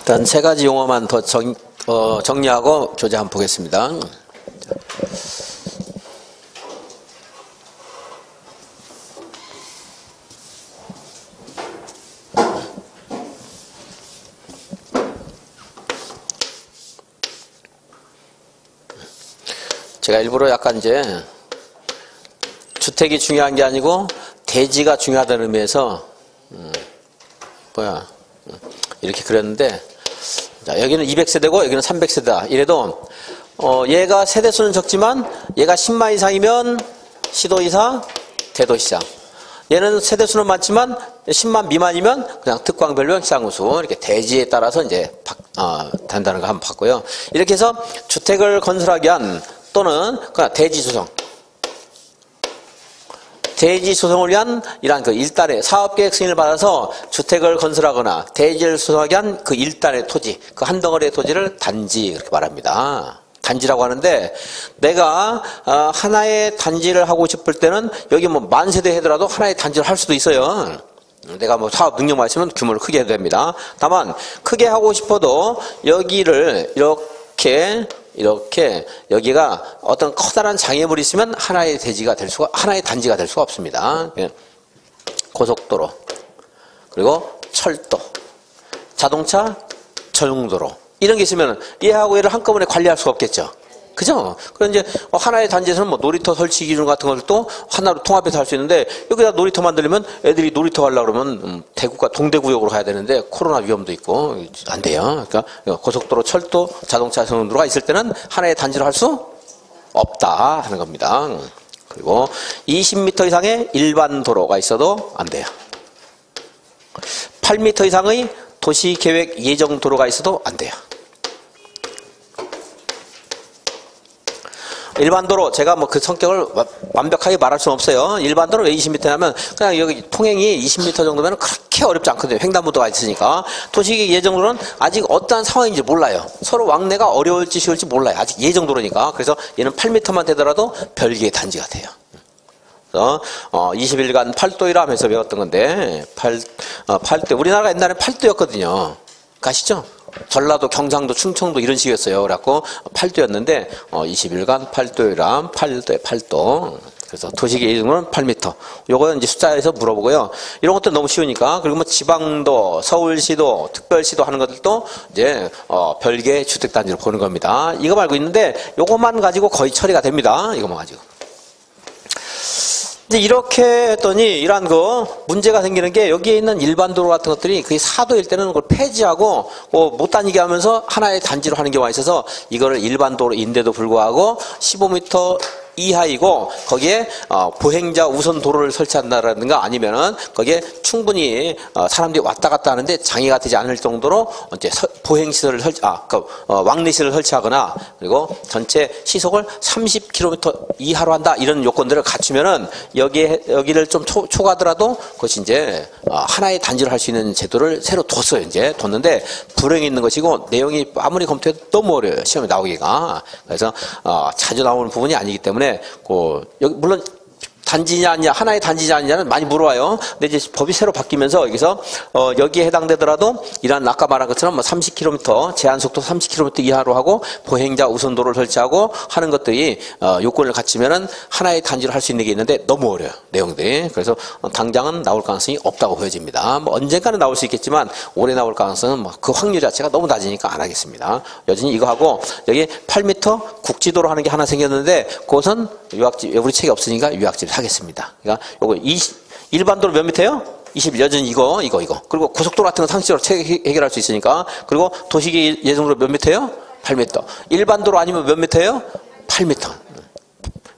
일단 세 가지 용어만 더 정리하고 교재 한번 보겠습니다. 제가 일부러 약간 이제 주택이 중요한 게 아니고 대지가 중요하다는 의미에서 이렇게 그렸는데, 자, 여기는 200세대고 여기는 300세대다. 이래도 얘가 세대수는 적지만 얘가 10만 이상이면 시도이사 대도시장, 얘는 세대수는 많지만 10만 미만이면 그냥 특광별명 시장우수, 이렇게 대지에 따라서 이제 된다는 거 한번 봤고요. 이렇게 해서 주택을 건설하기 위한 또는 그냥 대지 조성, 대지 조성을 위한 이러한 그 일단의 사업계획 승인을 받아서 주택을 건설하거나 대지를 조성하기 위한 그 일단의 토지, 그 한 덩어리의 토지를 단지, 그렇게 말합니다. 단지라고 하는데, 내가 하나의 단지를 하고 싶을 때는 여기 뭐 만세대 하더라도 하나의 단지를 할 수도 있어요. 내가 뭐 사업 능력만 있으면 규모를 크게 해도 됩니다. 다만 크게 하고 싶어도 여기를 이렇게 여기가 어떤 커다란 장애물이 있으면 하나의 단지가 될 수가 없습니다. 고속도로, 그리고 철도, 자동차 전용도로, 이런 게 있으면 얘하고 얘를 한꺼번에 관리할 수가 없겠죠. 그죠? 그럼 이제 하나의 단지에서는 뭐 놀이터 설치 기준 같은 것도 하나로 통합해서 할 수 있는데, 여기다 놀이터 만들려면 애들이 놀이터 가려고 그러면 대구가 동대구역으로 가야 되는데 코로나 위험도 있고 안 돼요. 그러니까 고속도로, 철도, 자동차 전용도로가 있을 때는 하나의 단지로 할 수 없다 하는 겁니다. 그리고 20m 이상의 일반 도로가 있어도 안 돼요. 8m 이상의 도시계획 예정 도로가 있어도 안 돼요. 일반도로, 제가 뭐 그 성격을 완벽하게 말할 수는 없어요. 일반도로 왜 20m냐면 그냥 여기 통행이 20m 정도면 그렇게 어렵지 않거든요. 횡단보도가 있으니까. 도시계획 예정도로는 아직 어떠한 상황인지 몰라요. 서로 왕래가 어려울지 쉬울지 몰라요. 아직 예정도로니까. 그래서 얘는 8m만 되더라도 별개의 단지가 돼요. 그래서 20일간 8도이라 하면서 배웠던 건데, 8도, 우리나라가 옛날에 8도였거든요. 가시죠? 전라도, 경상도, 충청도 이런 식이었어요. 그래갖고 8도였는데 20일간 8도이라 8도에 8도. 그래서 도시계획 예정도는 8m. 요거는 이제 숫자에서 물어보고요. 이런 것도 너무 쉬우니까. 그리고 뭐 지방도, 서울시도, 특별시도 하는 것들도 이제 별개 주택단지로 보는 겁니다. 이거 말고 있는데 요것만 가지고 거의 처리가 됩니다. 이것만 가지고. 이제 이렇게 했더니 이러한 문제가 생기는 게, 여기에 있는 일반 도로 같은 것들이 거의 4도일 때는 그걸 폐지하고 못 다니게 하면서 하나의 단지로 하는 경우가 있어서 이거를 일반 도로인데도 불구하고 15m 이하이고 거기에 보행자 우선 도로를 설치한다라든가 아니면은 거기에 충분히 사람들이 왔다 갔다 하는데 장애가 되지 않을 정도로 이제 보행시설을 왕래시설을 설치하거나, 그리고 전체 시속을 30km 이하로 한다, 이런 요건들을 갖추면은 여기를 좀 초과하더라도 그것이 이제 하나의 단지를 할 수 있는 제도를 새로 뒀어요. 이제 뒀는데 불행이 있는 것이고 내용이 아무리 검토해도 너무 어려워요. 시험에 나오기가. 그래서 자주 나오는 부분이 아니기 때문에 여기 물론 단지냐 아니냐, 하나의 단지냐 아니냐는 많이 물어와요. 근데 이제 법이 새로 바뀌면서 여기서 여기에 해당되더라도 이런 아까 말한 것처럼 뭐 30km, 제한 속도 30km 이하로 하고 보행자 우선도로를 설치하고 하는 것들이 요건을 갖추면은 하나의 단지로 할 수 있는 게 있는데 너무 어려워요, 내용들이. 그래서 당장은 나올 가능성이 없다고 보여집니다. 뭐 언젠가는 나올 수 있겠지만 올해 나올 가능성은 뭐 그 확률 자체가 너무 낮으니까 안 하겠습니다. 여전히 이거 하고 여기 8m 국지도로 하는 게 하나 생겼는데 그것은 우리 책이 없으니까 유학집 하겠습니다. 그러니까 요거 일반도로 몇 미터예요? 20, 여전히 이거. 그리고 고속도로 같은 거 상식적으로 해결할 수 있으니까. 그리고 도시계획 예정도로 몇 미터예요? 8m. 일반도로 아니면 몇 미터예요? 8m.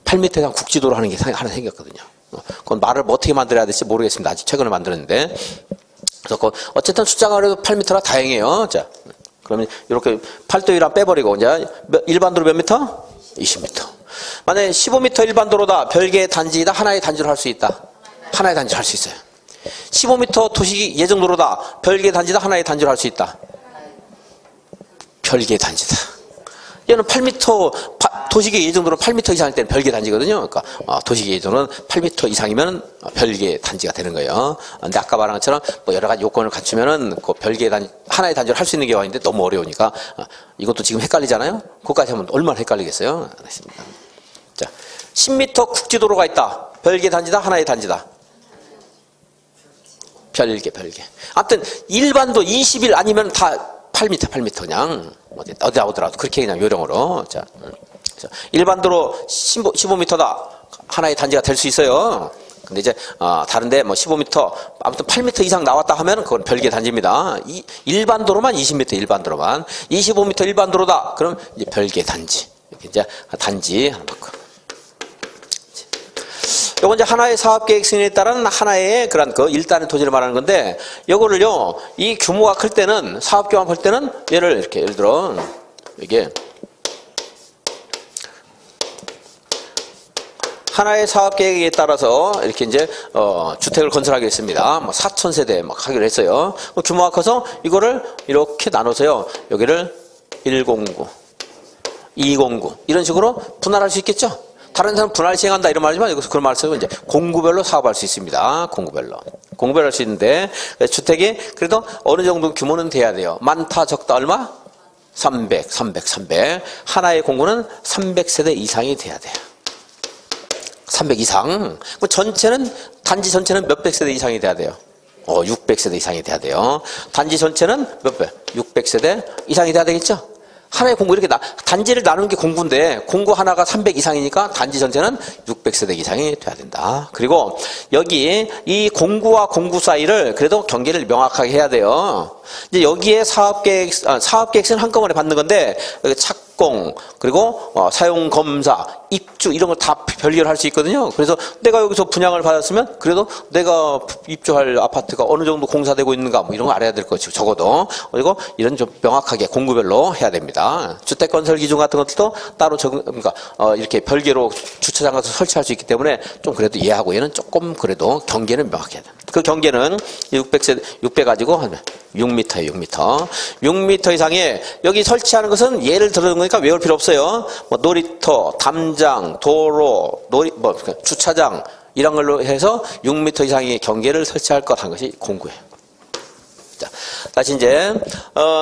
8m가 국지도로 하는 게 하나 생겼거든요. 그건 말을 뭐 어떻게 만들어야 될지 모르겠습니다. 아직 최근에 만들었는데. 그래서 어쨌든 숫자가 그래도 8m라 다행이에요. 자, 그러면 이렇게 8도이랑 빼버리고 이제 일반도로 몇 미터? 20m. 만약에 15m 일반도로다, 별개의 단지이다, 하나의 단지로 할 수 있다. 하나의 단지로 할 수 있어요. 15m 도시 예정도로다, 별개의 단지다, 하나의 단지로 할 수 있다. 별개의 단지다. 얘는 8m 도시계획 예정도로 8m 이상일 때는 별개 단지거든요. 그러니까 도시계획 예정도는 8m 이상이면 별개 단지가 되는 거예요. 근데 아까 말한 것처럼 뭐 여러 가지 요건을 갖추면은 그 별개 단지, 하나의 단지를 할 수 있는 경우가 있는데 너무 어려우니까 이것도 지금 헷갈리잖아요. 그것까지 하면 얼마나 헷갈리겠어요. 자, 10m 국지도로가 있다. 별개 단지다, 하나의 단지다. 별개. 아무튼 일반도 20일 아니면 다 8m 그냥 어디 나오더라도 그렇게 그냥 요령으로. 자, 일반도로 15m다. 하나의 단지가 될 수 있어요. 근데 이제 다른데 뭐 15m 아무튼 8m 이상 나왔다 하면 그건 별개 단지입니다. 일반도로만 20m 일반도로만 25m 일반도로다. 그럼 이제 별개 단지. 이렇게 이제 단지 하나 바꿔. 요건 이제 하나의 사업계획 승인에 따른 하나의 그런 그 일단의 토지를 말하는 건데, 요거를요, 이 규모가 클 때는, 사업 규모가 클 때는 얘를 이렇게, 예를 들어, 이게, 하나의 사업계획에 따라서 이렇게 이제, 주택을 건설하겠습니다. 뭐 4,000세대 막 하기로 했어요. 규모가 커서 이거를 이렇게 나눠서요, 여기를 109, 209, 이런 식으로 분할할 수 있겠죠? 다른 사람 분할 시행한다 이런 말이지만 여기서 그런 말을 쓰고 이제 공구별로 사업할 수 있습니다. 공구별로 할 수 있는데 주택이 그래도 어느 정도 규모는 돼야 돼요. 많다 적다 얼마? 300. 하나의 공구는 300세대 이상이 돼야 돼요. 300 이상. 전체는 단지 전체는 몇백 세대 이상이 돼야 돼요. 600세대 이상이 돼야 돼요. 단지 전체는 몇 배? 600세대 이상이 돼야 되겠죠? 하나의 공구 이렇게 단지를 나누는 게 공구인데 공구 하나가 300 이상이니까 단지 전체는 600세대 이상이 돼야 된다. 그리고 여기 이 공구와 공구 사이를 그래도 경계를 명확하게 해야 돼요. 이제 여기에 사업계획서는 한꺼번에 받는 건데 착공 그리고 사용 검사 입주 이런 걸 다 별개로 할 수 있거든요. 그래서 내가 여기서 분양을 받았으면 그래도 내가 입주할 아파트가 어느 정도 공사되고 있는가 뭐 이런 거 알아야 될 것이고 적어도 그리고 이런 좀 명확하게 공구별로 해야 됩니다. 주택건설 기준 같은 것도 따로 그러니까 이렇게 별개로 주차장 같은 거 설치할 수 있기 때문에 좀 그래도 이해하고 얘는 조금 그래도 경계는 명확해야 됩니다. 그 경계는 600 가지고 한 6m예요. 6m 이상에 여기 설치하는 것은 예를 들어준 거니까 외울 필요 없어요. 뭐 놀이터, 담장, 도로, 주차장 이런 걸로 해서 6m 이상의 경계를 설치할 것 한 것이 공구예요. 자, 다시 이제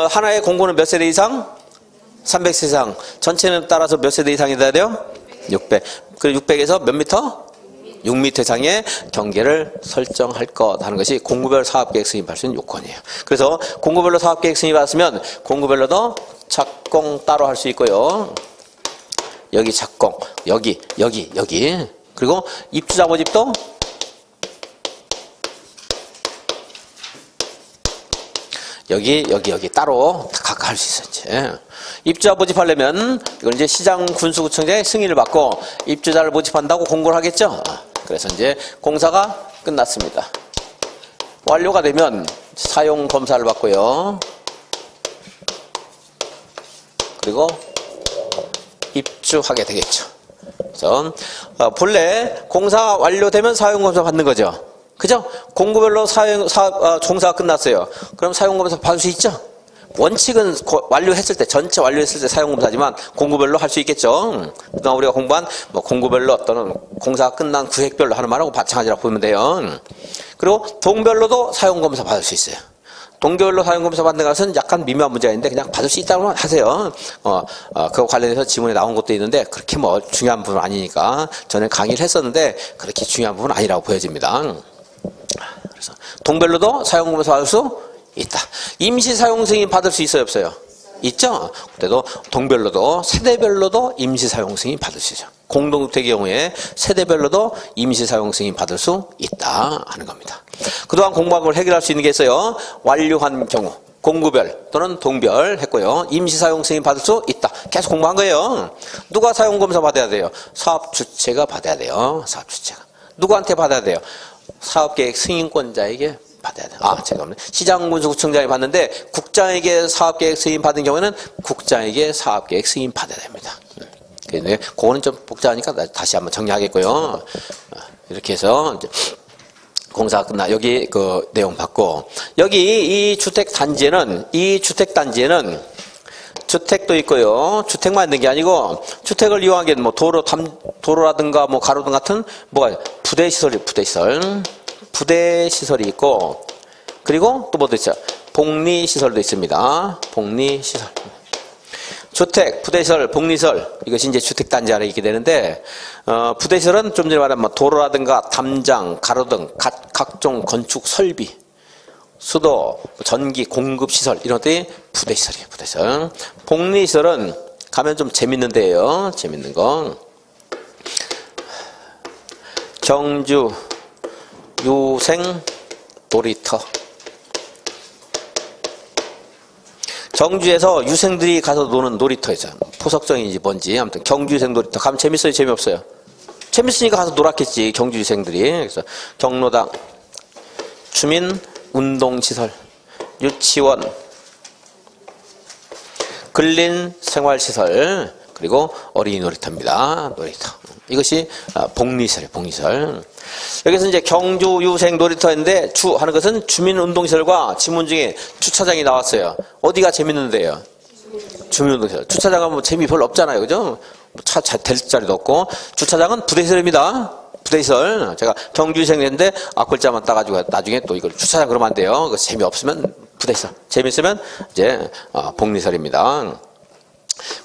하나의 공구는 몇 세대 이상? 300세대 이상. 전체는 따라서 몇 세대 이상이 돼야 돼요? 600. 그리고 600에서 몇 미터? 6m 이상의 경계를 설정할 것 하는 것이 공구별 사업계획 승인받을 수 있는 요건이에요. 그래서 공구별로 사업계획 승인받았으면 공구별로도 착공 따로 할 수 있고요. 여기 착공, 여기. 그리고 입주자 모집도 여기 따로 각각 할 수 있어요. 이제. 입주자 모집하려면 이건 이제 시장 군수구청장의 승인을 받고 입주자를 모집한다고 공고를 하겠죠. 그래서 이제 공사가 끝났습니다. 완료가 되면 사용 검사를 받고요. 그리고 입주하게 되겠죠. 그래서 본래 공사 완료되면 사용 검사 받는 거죠. 그죠? 공구별로 공사가 끝났어요. 그럼 사용 검사 받을 수 있죠? 원칙은 완료했을 때, 전체 완료했을 때 사용검사지만 공구별로 할 수 있겠죠. 그동안 우리가 공부한 공구별로 또는 공사가 끝난 구획별로 하는 말하고 마찬가지라고 보면 돼요. 그리고 동별로도 사용검사 받을 수 있어요. 동별로 사용검사 받는 것은 약간 미묘한 문제가 있는데 그냥 받을 수 있다고만 하세요. 그거 관련해서 지문에 나온 것도 있는데 그렇게 뭐 중요한 부분은 아니니까 저는 강의를 했었는데 그렇게 중요한 부분은 아니라고 보여집니다. 그래서 동별로도 사용검사 받을 수 있다. 임시 사용 승인 받을 수 있어요, 없어요? 있죠? 그래도 동별로도 세대별로도 임시 사용 승인 받을 수 있죠. 공동주택의 경우에 세대별로도 임시 사용 승인 받을 수 있다 하는 겁니다. 그동안 공부한 걸 해결할 수 있는 게 있어요. 완료한 경우 공구별 또는 동별 했고요. 임시 사용 승인 받을 수 있다. 계속 공부한 거예요. 누가 사용 검사 받아야 돼요? 사업 주체가 받아야 돼요. 사업 주체가. 누구한테 받아야 돼요? 사업계획 승인권자에게 받아야 돼. 제가 시장군수구청장이 받는데 국장에게 사업계획 승인 받은 경우에는 국장에게 사업계획 승인 받아야 됩니다. 근데 그거는 좀 복잡하니까 다시 한번 정리하겠고요. 이렇게 해서 이제 공사가 끝나 여기 그 내용 받고 여기 이 주택 단지에는 주택도 있고요. 주택만 있는 게 아니고 주택을 이용하기엔 뭐 도로라든가 뭐 가로등 같은 뭐가 부대 시설이 있고 그리고 또 뭐도 있어요. 복리 시설도 있습니다. 복리 시설. 주택, 부대시설, 복리시설 이것이 이제 주택단지 안에 있게 되는데 부대시설은 좀 전에 말한 뭐 도로라든가 담장, 가로등, 각종 건축 설비, 수도, 전기 공급 시설 이런 것들이 부대시설이에요. 부대시설. 복리시설은 가면 좀 재밌는 데예요. 재밌는 거. 경주 유생 놀이터. 경주에서 유생들이 가서 노는 놀이터죠. 포석정인지 뭔지 아무튼 경주 유생 놀이터 가면 재밌어요, 재미없어요? 재밌으니까 가서 놀았겠지. 경주 유생들이. 그래서 경로당, 주민 운동시설, 유치원, 근린 생활시설, 그리고 어린이 놀이터입니다. 놀이터. 이것이 복리시설이에요. 복리시설. 여기서 이제 경주 유생 놀이터인데 주 하는 것은 주민운동시설과 지문 중에 주차장이 나왔어요. 어디가 재밌는데요? 주민운동시설. 주차장은 뭐 재미 별로 없잖아요. 그죠? 차 댈 자리도 없고. 주차장은 부대시설입니다. 부대시설. 제가 경주 유생인데 앞글자만 따가지고 나중에 또 이걸 주차장 그러면 안 돼요. 그 재미없으면 부대시설. 재미있으면 이제 복리시설입니다.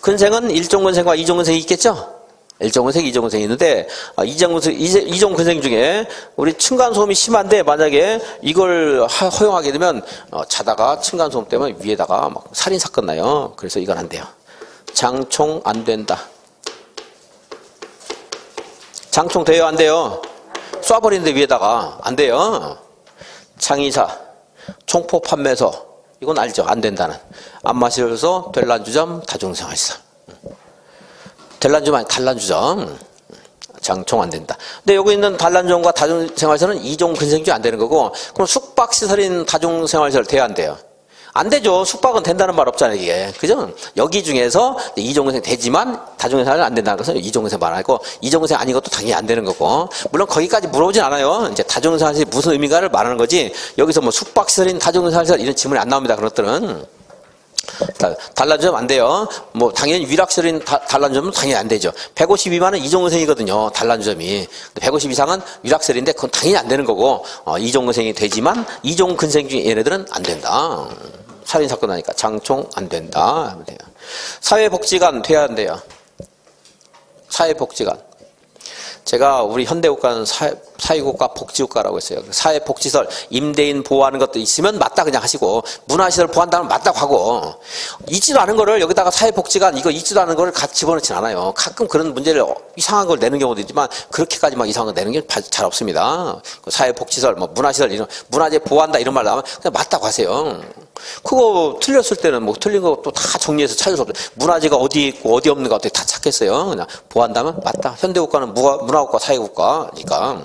근생은 일종근생과 이종근생이 있겠죠? 일종근생, 이종근생이 있는데 이종근생 중에 우리 층간소음이 심한데 만약에 이걸 허용하게 되면 자다가 층간소음 때문에 위에다가 막 살인사건 나요. 그래서 이건 안 돼요. 장총 안 된다. 장총 돼요? 안 돼요? 쏴버리는데 위에다가 안 돼요. 장의사, 총포 판매소 이건 알죠? 안 된다는. 안마실에서 될란주점, 다중생활시설. 될란주점 아니 단란주점. 장총 안 된다. 근데 여기 있는 단란주점과 다중생활시설은 이종근생 중에 안 되는 거고 그럼 숙박시설인 다중생활시설 돼야 안 돼요? 안 되죠. 숙박은 된다는 말 없잖아요, 이게. 그죠? 여기 중에서 이종근생 되지만 다중생활은 안 된다는 것은 이종근생 말하고 이종근생 아닌 것도 당연히 안 되는 거고. 물론 거기까지 물어보진 않아요. 이제 다중생활이 무슨 의미가를 말하는 거지. 여기서 뭐 숙박시설인 다중생활 이런 질문이 안 나옵니다. 그런 것들은. 단란주점 안 돼요. 뭐 당연히 위락시설인 단란주점은 당연히 안 되죠. 150 미만은 이종근생이거든요. 단란주점이. 150 이상은 위락시설인데 그건 당연히 안 되는 거고 이종근생이 되지만 이종근생 중에 얘네들은 안 된다. 살인사건 나니까 장총 안 된다 하면 돼요. 사회복지관 돼야 한대요. 사회복지관. 제가 우리 현대국가는 사회국가 복지국가라고 했어요. 사회복지시설 임대인 보호하는 것도 있으면 맞다 그냥 하시고 문화시설 보호한다면 맞다고 하고 있지도 않은 거를 여기다가 사회복지관 이거 있지도 않은 거를 같이 집어넣진 않아요. 가끔 그런 문제를 이상한 걸 내는 경우도 있지만 그렇게까지 막 이상한 거 내는 게 잘 없습니다. 사회복지시설 뭐 문화시설 이런 문화재 보호한다 이런 말 나오면 그냥 맞다고 하세요. 그거 틀렸을 때는 뭐 틀린 거 또 다 정리해서 찾을 수 없어요. 문화재가 어디 있고 어디 없는가 어떻게 다 찾겠어요. 그냥 보호한다면 맞다. 현대국가는 문화국가 사회국가니까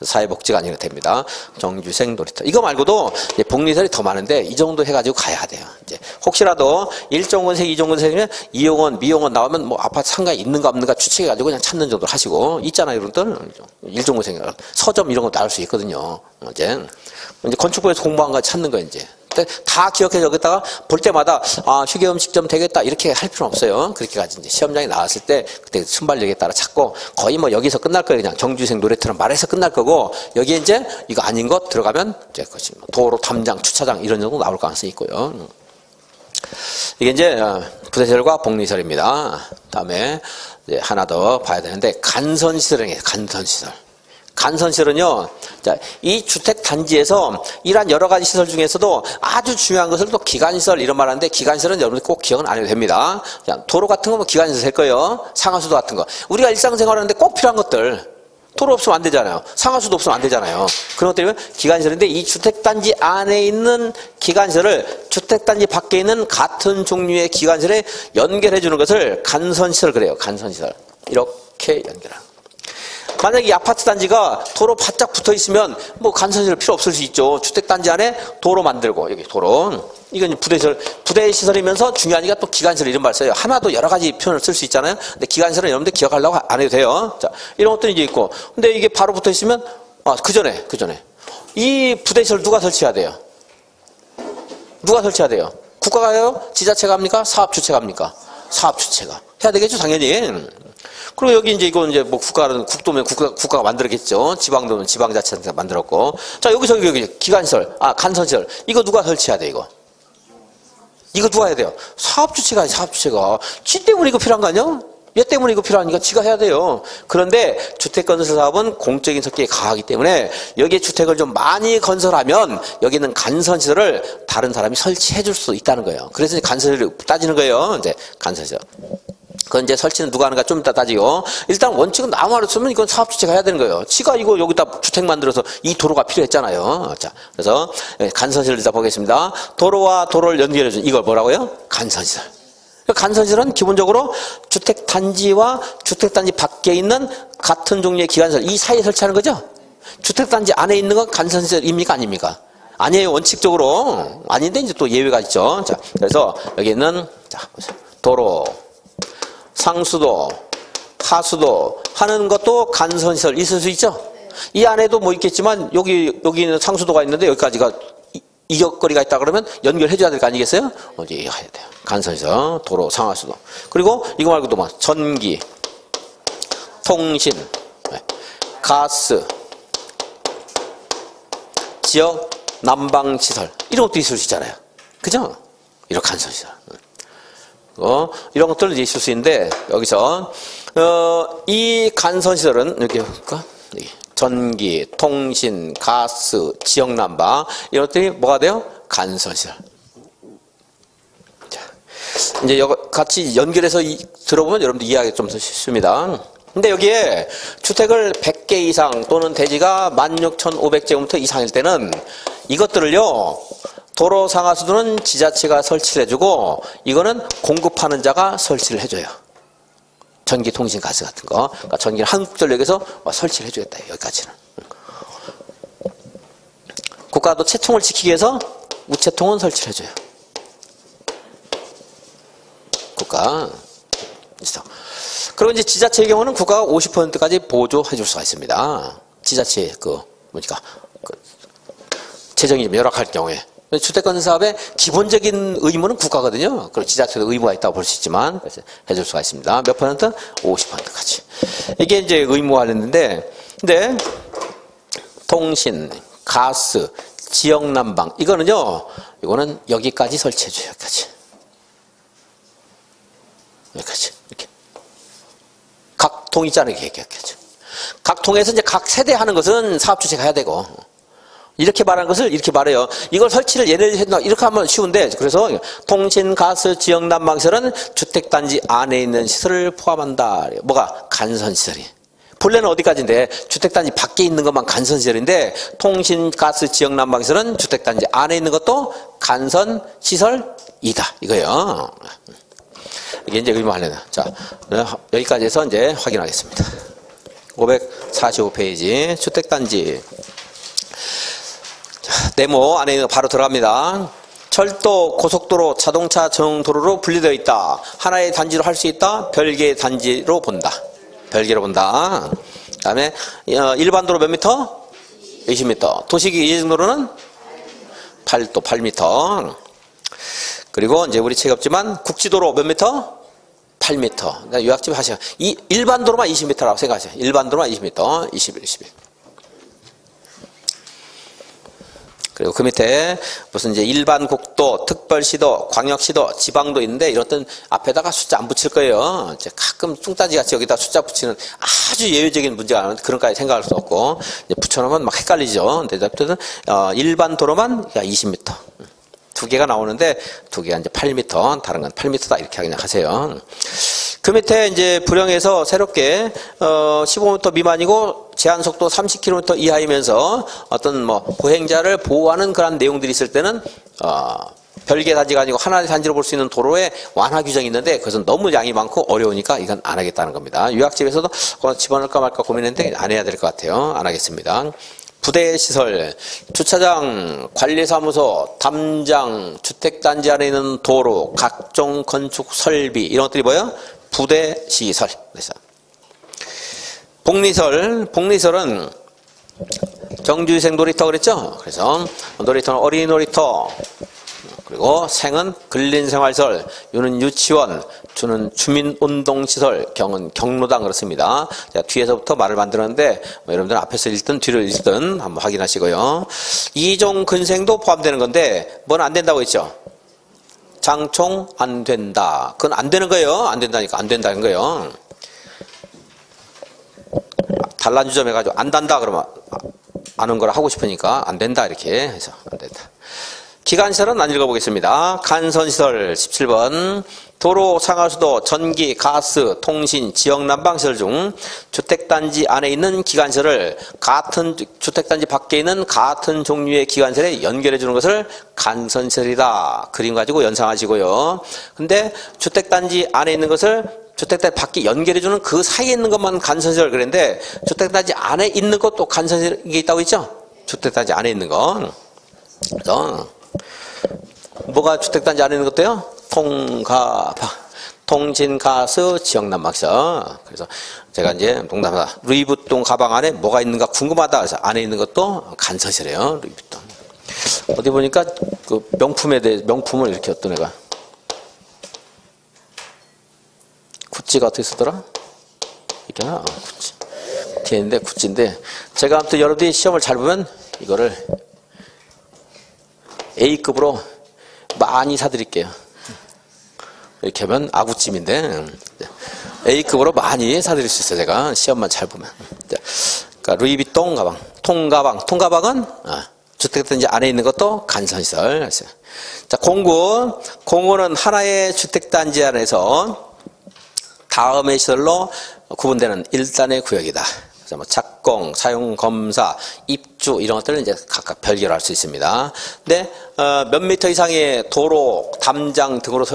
사회복지관이 이렇게 됩니다. 정규생 놀이터. 이거 말고도 이제 복리시설이 더 많은데 이 정도 해가지고 가야 돼요. 이제 혹시라도 일종근생, 이종근생이면 이용원, 미용원 나오면 뭐 아파트 상가에 있는가 없는가 추측해가지고 그냥 찾는 정도로 하시고 있잖아요, 여러분들. 일종근생 서점 이런 거 나올 수 있거든요. 이제 건축부에서 공부한 거 찾는 거 이제. 다 기억해서 여기다가 볼 때마다 휴게음식점 되겠다 이렇게 할 필요는 없어요. 그렇게 가지 이제 시험장에 나왔을 때 그때 순발력에 따라 찾고 거의 뭐 여기서 끝날 거예요. 그냥 경주생 놀이터는 말해서 끝날 거고 여기에 이제 이거 아닌 것 들어가면 이제 그것이 도로, 담장, 주차장 이런 정도 나올 가능성이 있고요. 이게 이제 부대시설과 복리시설입니다. 다음에 이제 하나 더 봐야 되는데 간선시설이에요. 간선시설. 간선시설은요, 이 주택단지에서 이러한 여러 가지 시설 중에서도 아주 중요한 것을 또 기간시설 이런 말 하는데 기간시설은 여러분들 꼭 기억은 안 해도 됩니다. 도로 같은 거 뭐 기간시설 될 거예요. 상하수도 같은 거. 우리가 일상생활 하는데 꼭 필요한 것들. 도로 없으면 안 되잖아요. 상하수도 없으면 안 되잖아요. 그런 것들이면 기간시설인데 이 주택단지 안에 있는 기간시설을 주택단지 밖에 있는 같은 종류의 기간시설에 연결해 주는 것을 간선시설 그래요. 간선시설. 이렇게 연결하는 만약에 이 아파트 단지가 도로 바짝 붙어 있으면 뭐 간선시설 필요 없을 수 있죠. 주택단지 안에 도로 만들고 여기 도로 이건 부대시설이면서 중요한 게 또 기간시설 이런 말 써요. 하나도 여러 가지 표현을 쓸 수 있잖아요. 근데 기간시설은 여러분들 기억하려고 안 해도 돼요. 자, 이런 것들이 이제 있고 근데 이게 바로 붙어 있으면 그 전에 이 부대시설 누가 설치해야 돼요? 누가 설치해야 돼요? 국가가 해요? 지자체가 합니까? 사업주체가 합니까? 사업주체가. 해야 되겠죠, 당연히. 그리고 여기 이제 이거 이제 뭐 국가는 국도면 국가가 만들었겠죠. 지방도면 지방자치한테 만들었고. 자, 여기 기관시설, 간선시설. 이거 누가 설치해야 돼, 이거? 이거 누가 해야 돼요? 사업주체가, 사업주체가. 지 때문에 이거 필요한 거 아니야? 얘 때문에 이거 필요하니까 지가 해야 돼요. 그런데 주택건설 사업은 공적인 성격이 강하기 때문에 여기에 주택을 좀 많이 건설하면 여기는 간선시설을 다른 사람이 설치해 줄 수 있다는 거예요. 그래서 간선시설을 따지는 거예요. 이제 간선시설. 그건 이제 설치는 누가 하는가 좀 이따 따지고, 일단 원칙은 나무하러 쓰면 이건 사업주체가 해야 되는 거예요. 지가 이거 여기다 주택 만들어서 이 도로가 필요했잖아요. 자, 그래서 간선시설 일단 보겠습니다. 도로와 도로를 연결해준 이걸 뭐라고요? 간선시설. 간선시설은 기본적으로 주택단지와 주택단지 밖에 있는 같은 종류의 기관시설 이 사이에 설치하는 거죠. 주택단지 안에 있는 건 간선시설입니까? 아닙니까? 아니에요. 원칙적으로. 아닌데 이제 또 예외가 있죠. 자, 그래서 여기는 자, 도로, 상수도, 하수도 하는 것도 간선시설 있을 수 있죠. 이 안에도 뭐 있겠지만 여기는 상수도가 있는데 여기까지가 이격거리가 있다 그러면 연결해 줘야 될 거 아니겠어요? 어디 해야 돼요. 간선시설, 도로, 상하수도. 그리고 이거 말고도 뭐 전기, 통신, 가스, 지역 난방시설 이런 것도 있을 수 있잖아요. 그죠? 이런 간선시설. 이런 것들은 있을 수 있는데 여기서 이 간선시설은 여기 볼까? 전기, 통신, 가스, 지역난방 이런 것들이 뭐가 돼요? 간선시설. 자, 이제 같이 연결해서 들어보면 여러분들 이해하기 좀 더 쉽습니다. 근데 여기에 주택을 100개 이상 또는 대지가 16,500제곱미터 이상일 때는 이것들을요, 도로 상하수도는 지자체가 설치를 해주고 이거는 공급하는 자가 설치를 해줘요. 전기, 통신, 가스 같은 거. 그러니까 전기를 한국전력에서 설치를 해주겠다. 여기까지는. 국가도 채통을 지키기 위해서 우체통은 설치를 해줘요. 국가. 그리고 이제 지자체의 경우는 국가가 50%까지 보조해 줄 수가 있습니다. 지자체, 재정이 좀 열악할 경우에. 주택건설 사업의 기본적인 의무는 국가거든요. 그리고 지자체도 의무가 있다고 볼 수 있지만 해줄 수가 있습니다. 몇 퍼센트? 50%까지. 이게 이제 의무 관련인데, 근데 통신, 가스, 지역 난방 이거는요. 이거는 여기까지 설치해줘요. 여기까지 이렇게 각 통 있잖아요. 이렇게 각 통에서 이제 각 세대 하는 것은 사업주체가 해야 되고. 이렇게 말하는 것을 이렇게 말해요. 이걸 설치를 얘네들이 했나 이렇게 하면 쉬운데, 그래서 통신, 가스, 지역 난방시설은 주택단지 안에 있는 시설을 포함한다. 뭐가? 간선시설이. 본래는 어디까지인데 주택단지 밖에 있는 것만 간선시설인데 통신, 가스, 지역 난방시설은 주택단지 안에 있는 것도 간선시설이다. 이거예요. 이게 이제 의무하려는. 자, 여기까지 해서 이제 확인하겠습니다. 545페이지 주택단지. 네모 안에 있는 거 바로 들어갑니다. 철도, 고속도로, 자동차 전용도로로 분리되어 있다. 하나의 단지로 할 수 있다. 별개의 단지로 본다. 별개로 본다. 그 다음에 일반 도로 몇 미터? 20m. 도시기 이중도로는 8도 8m. 그리고 이제 우리 책이 없지만 국지도로 몇 미터? 8m. 그러니까 요약집 하시면 일반 도로만 20m라고 생각하세요. 일반 도로만 20m. 21. 그리고 그 밑에 무슨 이제 일반 국도, 특별시도, 광역시도, 지방도 있는데 이런 것들은 앞에다가 숫자 안 붙일 거예요. 이제 가끔 뚱따지 같이 여기다 숫자 붙이는 아주 예외적인 문제가 나오는데 그런까지 생각할 수 없고 이제 붙여놓으면 막 헷갈리죠. 근데 어쨌든 일반 도로만 20m. 두 개가 나오는데 두 개가 이제 8m, 다른 건 8m다 이렇게 그냥 하세요. 그 밑에 이제 불령에서 새롭게 15m 미만이고 제한 속도 30km 이하이면서 어떤 뭐 보행자를 보호하는 그런 내용들이 있을 때는 별개 단지가 아니고 하나의 단지로 볼 수 있는 도로에 완화 규정이 있는데 그것은 너무 양이 많고 어려우니까 이건 안 하겠다는 겁니다. 요약집에서도 집어넣을까 말까 고민했는데 안 해야 될 것 같아요. 안 하겠습니다. 부대시설, 주차장, 관리사무소, 담장, 주택단지 안에 있는 도로, 각종 건축 설비 이런 것들이 뭐예요? 부대시설. 복리설은 정주위생 놀이터 그랬죠? 그래서 놀이터는 어린이 놀이터, 그리고 생은 근린생활시설, 유는 유치원, 주는 주민운동시설, 경은 경로당 그렇습니다. 자, 뒤에서부터 말을 만들었는데 여러분들 앞에서 읽든 뒤를 읽든 한번 확인하시고요. 이종 근생도 포함되는 건데 뭐는 안 된다고 했죠? 장총 안 된다. 그건 안 되는 거예요. 안 된다니까 안 된다는 거예요. 단란주점 해가지고 안 단다 그러면 아는 걸 하고 싶으니까 안 된다 이렇게 해서 안 된다. 기관시설은 안 읽어보겠습니다. 간선시설 17번 도로, 상하수도, 전기, 가스, 통신, 지역난방시설 중 주택단지 안에 있는 기관시설을 같은 주택단지 밖에 있는 같은 종류의 기관시설에 연결해 주는 것을 간선시설이다. 그림 가지고 연상하시고요. 근데 주택단지 안에 있는 것을 주택단지 밖에 연결해주는 그 사이에 있는 것만 간선시설 그랬는데 주택단지 안에 있는 것도 간선시설이 있다고 했죠? 주택단지 안에 있는 거. 그래서 뭐가 주택단지 안에 있는 것도요? 통가방, 통신, 가스, 지역난방시설. 그래서 제가 이제 농담하다 루이부통 가방 안에 뭐가 있는가 궁금하다 그래서 안에 있는 것도 간선시설이에요. 루이부통. 어디 보니까 그 명품에 대해 명품을 이렇게 어떤 애가 구찌가 어떻게 쓰더라? 있잖아. 구찌. 뒤에 있는데 구찌인데 제가 아무튼 여러분들이 시험을 잘 보면 이거를 A급으로 많이 사드릴게요. 이렇게 하면 아구찜인데 A급으로 많이 사드릴 수 있어요. 제가 시험만 잘 보면. 그러니까 루이비통 가방, 통가방은 주택단지 안에 있는 것도 간선시설. 자, 공구는 하나의 주택단지 안에서 다음의 시설로 구분되는 일단의 구역이다. 그래서 뭐 착공, 사용 검사, 입주 이런 것들은 이제 각각 별개로 할 수 있습니다. 근데 몇 미터 이상의 도로, 담장 등으로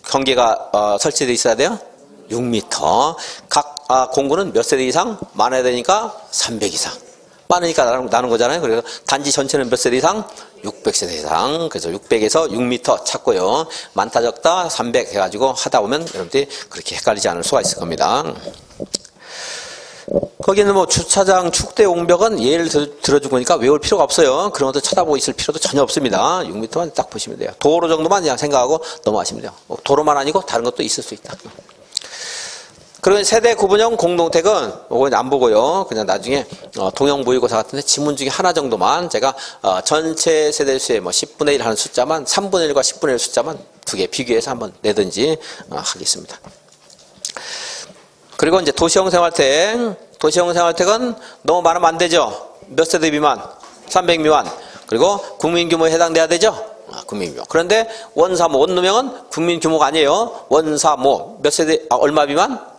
경계가 설치되어 있어야 돼요? 6미터. 각 공구는 몇 세대 이상? 많아야 되니까 300 이상. 많으니까 나눈 거잖아요. 그래서 단지 전체는 몇 세대 이상? 600세대 이상. 그래서 600에서 6m 찾고요. 많다 적다 300 해가지고 하다 보면 여러분들이 그렇게 헷갈리지 않을 수가 있을 겁니다. 거기는 뭐 주차장, 축대, 옹벽은 예를 들어준 거니까 외울 필요가 없어요. 그런 것도 쳐다보고 있을 필요도 전혀 없습니다. 6m만 딱 보시면 돼요. 도로 정도만 그냥 생각하고 넘어가시면 돼요. 도로만 아니고 다른 것도 있을 수 있다. 그리고 세대 구분형 공동택은 이건 안 보고요. 그냥 나중에 동형 모의고사 같은데 지문 중에 하나 정도만 제가 전체 세대수의 뭐 10분의 1 하는 숫자만 3분의 1과 10분의 1 숫자만 두 개 비교해서 한번 내든지 하겠습니다. 그리고 이제 도시형 생활택은 너무 많으면 안 되죠. 몇 세대 미만? 300 미만. 그리고 국민 규모에 해당돼야 되죠. 국민 규모. 그런데 원사모, 원룸형은 국민 규모가 아니에요. 원사모 몇 세대 얼마 미만?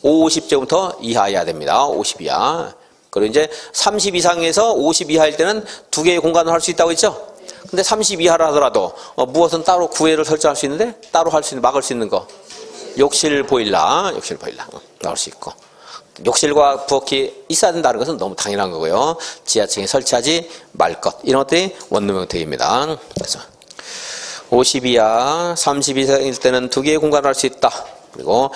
50제곱미터 이하여야 됩니다. 50 이하. 그리고 이제 30 이상에서 50 이하일 때는 두 개의 공간을 할 수 있다고 했죠. 근데 30 이하라 하더라도 무엇은 따로 구애를 설정할 수 있는데 따로 할 수 있는 막을 수 있는 거. 욕실 보일러 나올 수 있고. 욕실과 부엌이 있어야 된다는 것은 너무 당연한 거고요. 지하층에 설치하지 말 것. 이런 것들이 원룸 형태입니다. 그래서 50 이하, 30 이상일 때는 두 개의 공간을 할 수 있다. 그리고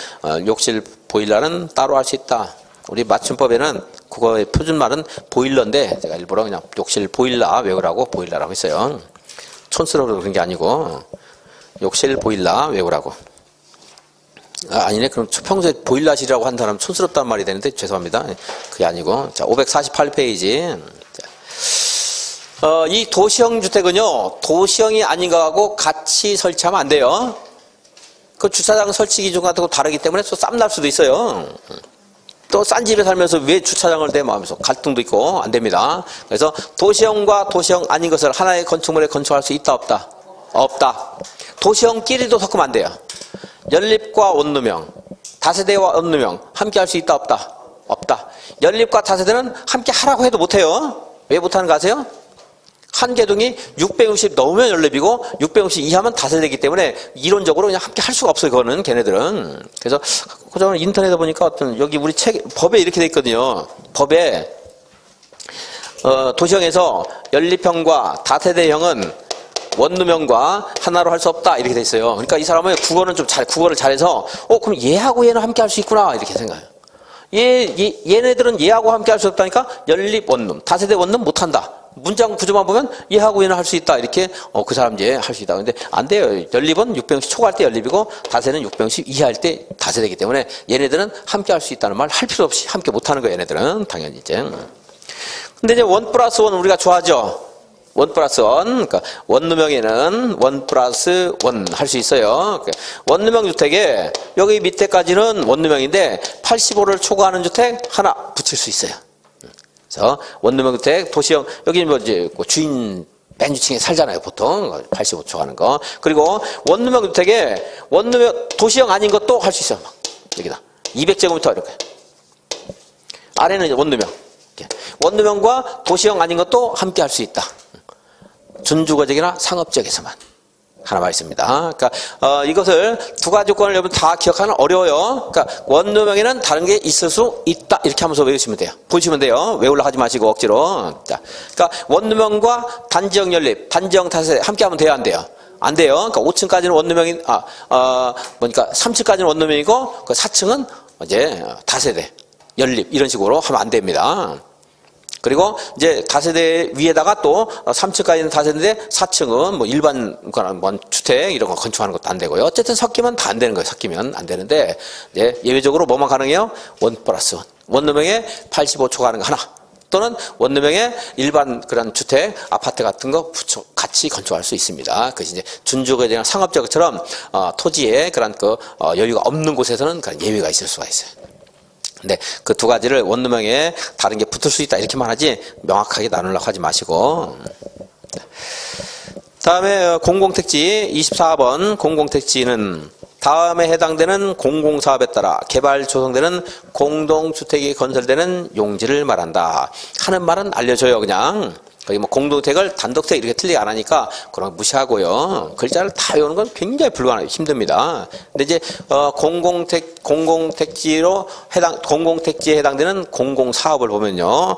욕실 보일러는 따로 할 수 있다. 우리 맞춤법에는 국어의 표준말은 보일러인데 제가 일부러 그냥 욕실 보일러 외우라고 보일러라고 했어요. 촌스러워서 그런 게 아니고 욕실 보일러 외우라고. 아니네. 그럼 평소에 보일러실이라고 한 사람 촌스럽단 말이 되는데 죄송합니다. 그게 아니고. 자, 548페이지. 이 도시형 주택은요. 도시형이 아닌 거하고 같이 설치하면 안 돼요. 그 주차장 설치 기준 같은 거 다르기 때문에 또 쌈날 수도 있어요. 또 싼 집에 살면서 왜 주차장을 대면 하면서 갈등도 있고 안 됩니다. 그래서 도시형과 도시형 아닌 것을 하나의 건축물에 건축할 수 있다 없다? 없다. 도시형끼리도 섞으면 안 돼요. 연립과 원룸형, 다세대와 원룸형 함께 할 수 있다 없다? 없다. 연립과 다세대는 함께 하라고 해도 못해요. 왜 못하는 거 아세요? 한 개동이 660 넘으면 연립이고 660 이하면 다세대이기 때문에 이론적으로 그냥 함께 할 수가 없어요. 그거는 걔네들은. 그래서 저는 인터넷에 보니까 어떤 여기 우리 법에 이렇게 돼 있거든요. 법에 도시형에서 연립형과 다세대형은 원룸형과 하나로 할 수 없다 이렇게 돼 있어요. 그러니까 이 사람은 국어를 잘해서 그럼 얘하고 얘는 함께 할 수 있구나 이렇게 생각해요. 얘네들은 얘하고 함께 할 수 없다니까 연립 원룸, 다세대 원룸 못한다. 문장 구조만 보면 얘하고 얘는 할 수 있다. 이렇게 그 사람 이제 할 수 있다. 근데 안 돼요. 연립은 6병식 초과할 때 연립이고 다세는 6병식 이하할 때 다세되기 때문에 얘네들은 함께 할 수 있다는 말 할 필요 없이 함께 못 하는 거예요. 얘네들은 당연히 이제. 근데 이제 1 플러스 1 우리가 좋아하죠. 1 플러스 1. 그러니까 원룸형에는 1 플러스 1 할 수 있어요. 그러니까 원룸형 주택에 여기 밑에까지는 원룸형인데 85를 초과하는 주택 하나 붙일 수 있어요. 그래서 원룸형 주택, 도시형, 여기는 뭐 이제 주인 맨 위층에 살잖아요, 보통. 85 초과하는 거. 그리고 원룸형 주택에 원룸형, 도시형 아닌 것도 할 수 있어요. 막 여기다. 200제곱미터 이렇게. 아래는 원룸형. 원룸형과 도시형 아닌 것도 함께 할 수 있다. 준주거지역이나 상업지역에서만. 하나만 있습니다. 그러니까 이것을 두 가지 조건을 여러분 다 기억하는 어려워요. 그러니까 원룸형에는 다른 게 있을 수 있다. 이렇게 하면서 외우시면 돼요. 보시면 돼요. 외우려 하지 마시고 억지로. 자, 그러니까 원룸형과 단지형 연립, 단지형 다세 함께 하면 돼요, 안 돼요? 안 돼요. 그러니까 5층까지는 원룸형이 그러니까 3층까지는 원룸형이고 그 4층은 이제 다세대 연립 이런 식으로 하면 안 됩니다. 그리고 이제 다세대 위에다가 또 3층까지는 다세대인데 4층은 뭐 일반 뭐 주택 이런 거 건축하는 것도 안 되고요. 어쨌든 섞이면 다 안 되는 거예요. 섞이면 안 되는데 이제 예외적으로 뭐만 가능해요? 1 플러스 1. 원룸형에 85초 가는 거 하나. 또는 원룸형에 일반 그런 주택, 아파트 같은 거 같이 건축할 수 있습니다. 그것이 이제 준주거지나 상업지역처럼 토지에 그런 여유가 없는 곳에서는 그런 예외가 있을 수가 있어요. 근데 그 두 가지를 원룸형에 다른 게 붙을 수 있다 이렇게만 하지 명확하게 나누려고 하지 마시고. 다음에 공공택지 24번 공공택지는 다음에 해당되는 공공사업에 따라 개발 조성되는 공동주택이 건설되는 용지를 말한다 하는 말은 알려줘요. 그냥 거기 뭐 공동택을 단독택 이렇게 틀리게 안 하니까 그런 거 무시하고요. 글자를 다 외우는 건 굉장히 불가능해요. 힘듭니다. 근데 이제 공공택지에 해당되는 공공사업을 보면요.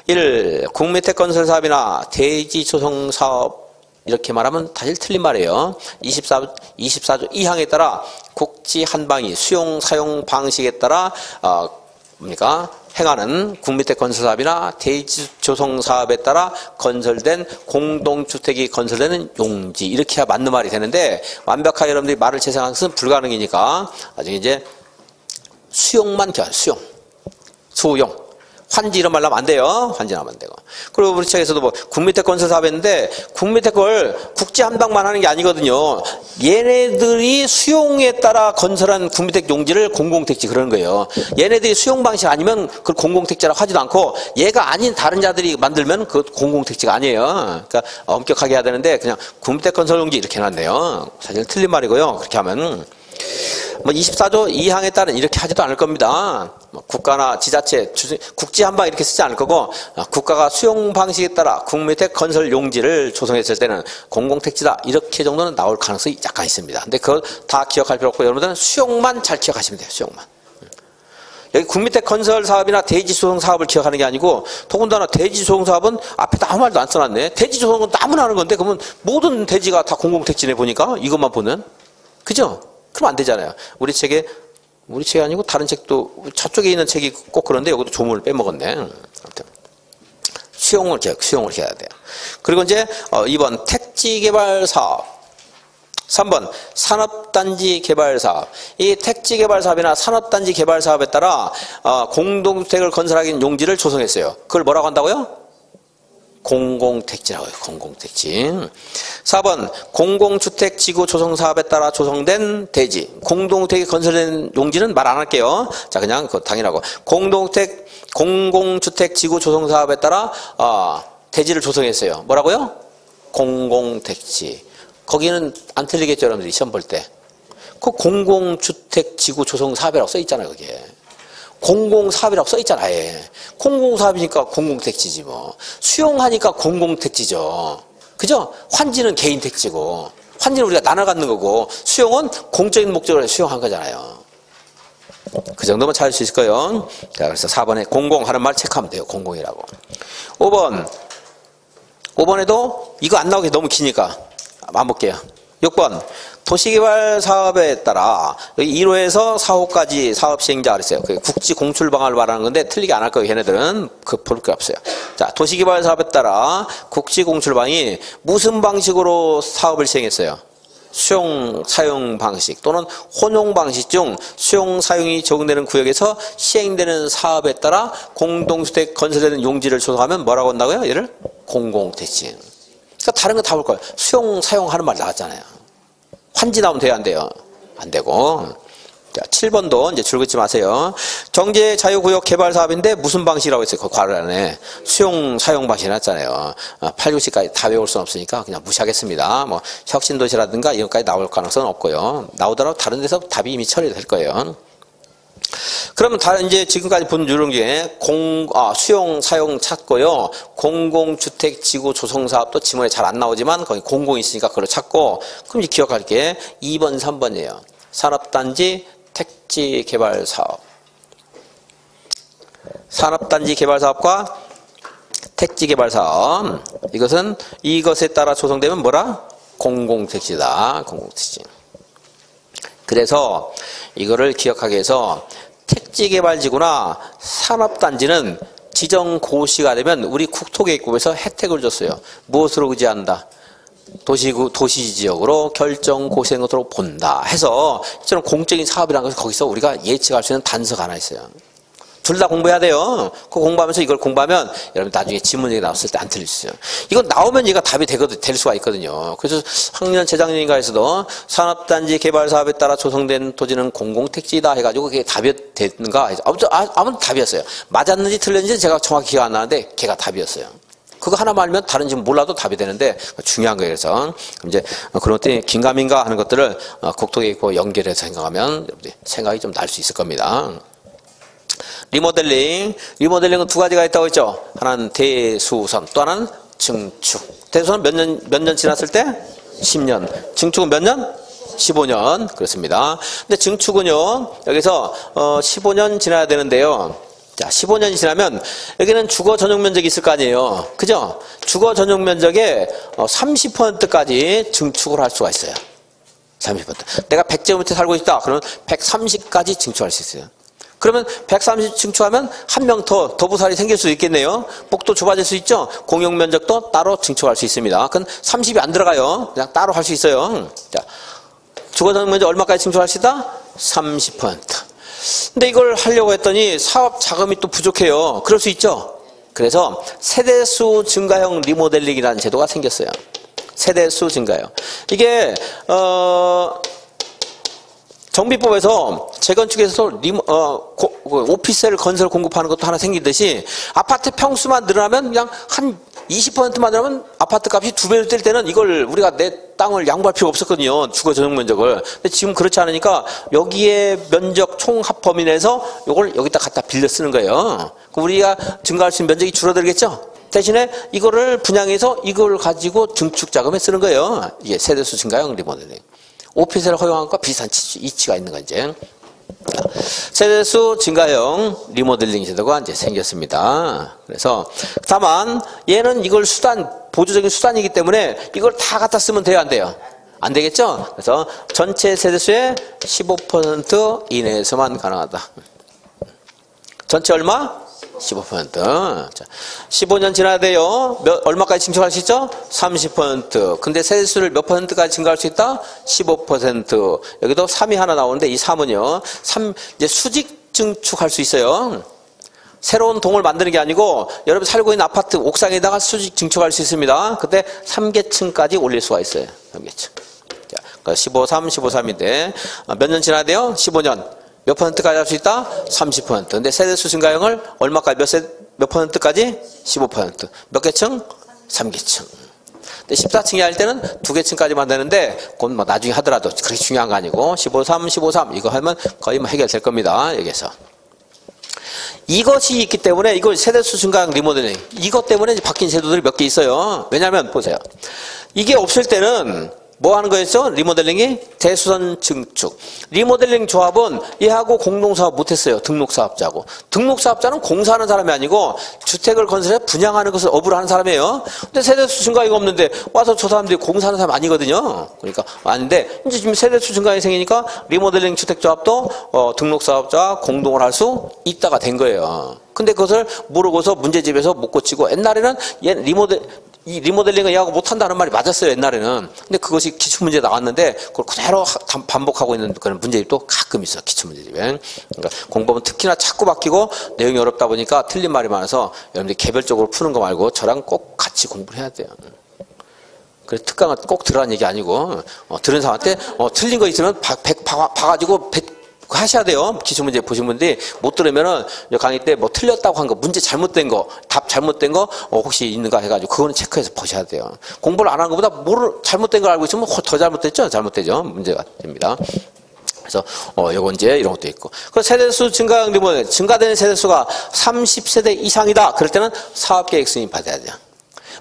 1. 국민택 건설 사업이나 대지 조성 사업 이렇게 말하면 사실 틀린 말이에요. 24조 2항에 따라 국지 한방위 수용 사용 방식에 따라 행하는 국민택 건설 사업이나 대지 조성 사업에 따라 건설된 공동주택이 건설되는 용지 이렇게 해야 맞는 말이 되는데 완벽하게 여러분들이 말을 재생하는 것은 불가능이니까 나중에 이제 수용만 수용 환지 이런 말 하면 안 돼요. 환지 하면 안 되고. 그리고 우리 책에서도 뭐 국민택 건설 사업했는데 국민택을 국지 한방만 하는 게 아니거든요. 얘네들이 수용에 따라 건설한 국민택 용지를 공공택지 그러는 거예요. 얘네들이 수용 방식 아니면 그걸 공공택지라고 하지도 않고 얘가 아닌 다른 자들이 만들면 그 공공택지가 아니에요. 그러니까 엄격하게 해야 되는데 그냥 국민택 건설 용지 이렇게 해놨네요. 사실 틀린 말이고요. 그렇게 하면. 뭐 24조 2항에 따른 이렇게 하지도 않을 겁니다. 뭐 국가나 지자체, 국지 한방 이렇게 쓰지 않을 거고 국가가 수용 방식에 따라 국민택 건설 용지를 조성했을 때는 공공택지다 이렇게 정도는 나올 가능성이 약간 있습니다. 근데 그걸 다 기억할 필요 없고 여러분들은 수용만 잘 기억하시면 돼요. 수용만. 여기 국민택 건설 사업이나 대지 조성 사업을 기억하는 게 아니고 더군다나 대지 조성 사업은 앞에 아무 말도 안 써놨네. 대지 조성은 나무나 하는 건데 그러면 모든 대지가 다 공공택지네 보니까 이것만 보면. 그죠? 그럼 안 되잖아요. 우리 책이 아니고 다른 책도 저쪽에 있는 책이 꼭 그런데 여기도 조문을 빼먹었네. 아무튼 수용을 해야 돼요. 그리고 이제 2번 택지 개발 사업, 3번 산업단지 개발 사업. 이 택지 개발 사업이나 산업단지 개발 사업에 따라 공동주택을 건설하기 용지를 조성했어요. 그걸 뭐라고 한다고요? 공공택지라고요. 공공택지. 4번 공공주택 지구 조성 사업에 따라 조성된 대지. 공동주택이 건설된 용지는 말 안 할게요. 자, 그냥 그거 당연하고. 공공주택 지구 조성 사업에 따라 대지를 조성했어요. 뭐라고요? 공공택지. 거기는 안 틀리겠죠, 여러분들이 시험 볼 때. 그 공공주택 지구 조성 사업이라고 써 있잖아요, 거기에. 공공사업이라고 써있잖아, 아예. 공공사업이니까 공공택지지, 뭐. 수용하니까 공공택지죠. 그죠? 환지는 개인택지고, 환지는 우리가 나눠 갖는 거고, 수용은 공적인 목적으로 수용한 거잖아요. 그 정도만 찾을 수 있을 거예요. 자, 그래서 4번에 공공 하는 말 체크하면 돼요, 공공이라고. 5번에도 이거 안 나오게 너무 기니까 안 볼게요. 6번. 도시개발 사업에 따라 1호에서 4호까지 사업 시행자가 그랬어요. 국지 공출 방안을 말하는 건데 틀리게 안 할 거예요. 걔네들은 볼 게 없어요. 자, 도시개발 사업에 따라 국지 공출 방이 무슨 방식으로 사업을 시행했어요? 수용 사용 방식 또는 혼용 방식 중 수용 사용이 적용되는 구역에서 시행되는 사업에 따라 공동주택 건설되는 용지를 조성하면 뭐라고 한다고요? 얘를 공공택지. 그러니까 다른 거 다 볼 거예요. 수용 사용하는 말 나왔잖아요. 환지 나오면 돼요, 안 돼요? 안 되고. 자, 7번도 이제 줄 긋지 마세요. 정제 자유구역 개발 사업인데 무슨 방식이라고 했어요? 그 괄호 안에 수용 사용 방식 해놨잖아요. 8, 9시까지 다 외울 수는 없으니까 그냥 무시하겠습니다. 뭐 혁신도시라든가 이런 것까지 나올 가능성은 없고요. 나오더라도 다른 데서 답이 이미 처리될 거예요. 그러면 다른 이제 지금까지 본 요령 중에 수용 사용 찾고요. 공공주택 지구 조성 사업도 지문에 잘 안 나오지만 거기 공공이 있으니까 그걸 찾고, 그럼 이제 기억할 게 2번, 3번이에요. 산업단지 택지 개발 사업. 산업단지 개발 사업과 택지 개발 사업. 이것에 따라 조성되면 뭐라? 공공택지다. 공공택지. 그래서 이거를 기억하기 위해서 택지개발지구나 산업단지는 지정 고시가 되면 우리 국토계획법에서 혜택을 줬어요. 무엇으로 의지한다? 도시지역으로 결정 고시된 것으로 본다 해서 이처럼 공적인 사업이라는 것을 거기서 우리가 예측할 수 있는 단서가 하나 있어요. 둘 다 공부해야 돼요. 그거 공부하면서 이걸 공부하면 여러분 나중에 지문이 나왔을 때 안 틀릴 수 있어요. 이건 나오면 얘가 답이 될 수가 있거든요. 그래서 학년 재작년인가에서도 산업단지 개발 사업에 따라 조성된 토지는 공공택지다 해가지고 그게 답이 됐는가? 아무튼 답이었어요. 맞았는지 틀렸는지 제가 정확히 기억 안 나는데 걔가 답이었어요. 그거 하나만 알면 다른 지금 몰라도 답이 되는데 중요한 거예요. 그래서 이제 그런 것들이 긴가민가 하는 것들을 국토계획과 연결해서 생각하면 생각이 좀 날 수 있을 겁니다. 리모델링은 두 가지가 있다고 했죠. 하나는 대수선, 또 하나는 증축. 대수선은 몇 년 지났을 때? 10년. 증축은 몇 년? 15년. 그렇습니다. 근데 증축은요, 여기서 15년 지나야 되는데요. 자, 15년이 지나면 여기는 주거 전용 면적이 있을 거 아니에요. 그죠? 주거 전용 면적의 30%까지 증축을 할 수가 있어요. 30%. 내가 100제곱미터 살고 있다. 그러면 130까지 증축할 수 있어요. 그러면 130 증축하면 한 명 더 부살이 생길 수 있겠네요. 복도 좁아질 수 있죠. 공용 면적도 따로 증축할 수 있습니다. 그건 30이 안 들어가요. 그냥 따로 할 수 있어요. 자, 주거 전용 면적 얼마까지 증축할 수 있다? 30%. 근데 이걸 하려고 했더니 사업 자금이 또 부족해요. 그럴 수 있죠. 그래서 세대수 증가형 리모델링이라는 제도가 생겼어요. 세대수 증가형. 이게 정비법에서 재건축에서 오피스텔 건설 공급하는 것도 하나 생기듯이 아파트 평수만 늘어나면 그냥 한 20%만 늘어나면 아파트 값이 2배로 뛸 때는 이걸 우리가 내 땅을 양보할 필요가 없었거든요. 주거 전용 면적을. 근데 지금 그렇지 않으니까 여기에 면적 총 합 범위 내에서 이걸 여기다 갖다 빌려 쓰는 거예요. 그럼 우리가 증가할 수 있는 면적이 줄어들겠죠? 대신에 이거를 분양해서 이걸 가지고 증축 자금에 쓰는 거예요. 이게 세대수 증가형 리모델링. 오피스를 허용한 것과 비슷한 이치가 있는 거죠. 세대수 증가형 리모델링 제도가 이제 생겼습니다. 그래서 다만 얘는 이걸 보조적인 수단이기 때문에 이걸 다 갖다 쓰면 돼요, 안 돼요? 안 되겠죠? 그래서 전체 세대수의 15% 이내에서만 가능하다. 전체 얼마? 15%. 자, 15년 지나야 돼요. 얼마까지 증축할 수 있죠? 30%. 근데 세대수를 몇 %까지 증가할 수 있다? 15%. 여기도 3이 하나 나오는데 이 3은요. 이제 수직 증축할 수 있어요. 새로운 동을 만드는 게 아니고 여러분 살고 있는 아파트 옥상에다가 수직 증축할 수 있습니다. 그때 3계층까지 올릴 수가 있어요. 3계층. 자, 15, 3인데 몇 년 지나야 돼요? 15년. 몇 %까지 할 수 있다? 30%. 근데 세대수 증가형을 얼마까지, 몇 %까지? 15%. 몇 개층? 3계층. 근데 14층이 할 때는 2계층까지만 되는데, 그건 뭐 나중에 하더라도 그렇게 중요한 거 아니고, 15, 3 이거 하면 거의 뭐 해결될 겁니다. 여기서. 이것이 있기 때문에, 이걸 세대수 증가형 리모델링. 이것 때문에 바뀐 제도들이 몇 개 있어요. 왜냐면, 보세요. 이게 없을 때는, 뭐 하는 거였죠? 리모델링이 대수선 증축. 리모델링 조합은 얘하고 공동사업 못했어요. 등록사업자하고. 등록사업자는 공사하는 사람이 아니고 주택을 건설해 분양하는 것을 업으로 하는 사람이에요. 근데 세대수 증가 이거 없는데 와서 저 사람들이 공사하는 사람 아니거든요. 그러니까 아닌데 이제 지금 세대수 증가가 생기니까 리모델링 주택조합도 등록사업자와 공동을 할 수 있다가 된 거예요. 근데 그것을 모르고서 문제집에서 못 고치고 옛날에는 이 리모델링을 얘하고 못한다는 말이 맞았어요, 옛날에는. 근데 그것이 기출문제에 나왔는데, 그걸 그대로 반복하고 있는 그런 문제집도 가끔 있어, 기출문제집에. 그러니까 공법은 특히나 자꾸 바뀌고 내용이 어렵다 보니까 틀린 말이 많아서 여러분들이 개별적으로 푸는 거 말고 저랑 꼭 같이 공부를 해야 돼요. 그래서 특강은 꼭 들으라는 얘기 아니고, 들은 사람한테 틀린 거 있으면 봐가지고 하셔야 돼요. 기출문제 보신 분들이 못 들으면은 강의 때 뭐 틀렸다고 한 거, 문제 잘못된 거, 답 잘못된 거 혹시 있는가 해가지고 그거는 체크해서 보셔야 돼요. 공부를 안 한 것보다 잘못된 걸 알고 있으면 더 잘못됐죠? 잘못되죠? 문제가 됩니다. 그래서 요거 이제 이런 것도 있고. 그 세대수 증가형 리모델링, 증가되는 세대수가 30세대 이상이다. 그럴 때는 사업계획 승인 받아야 돼요.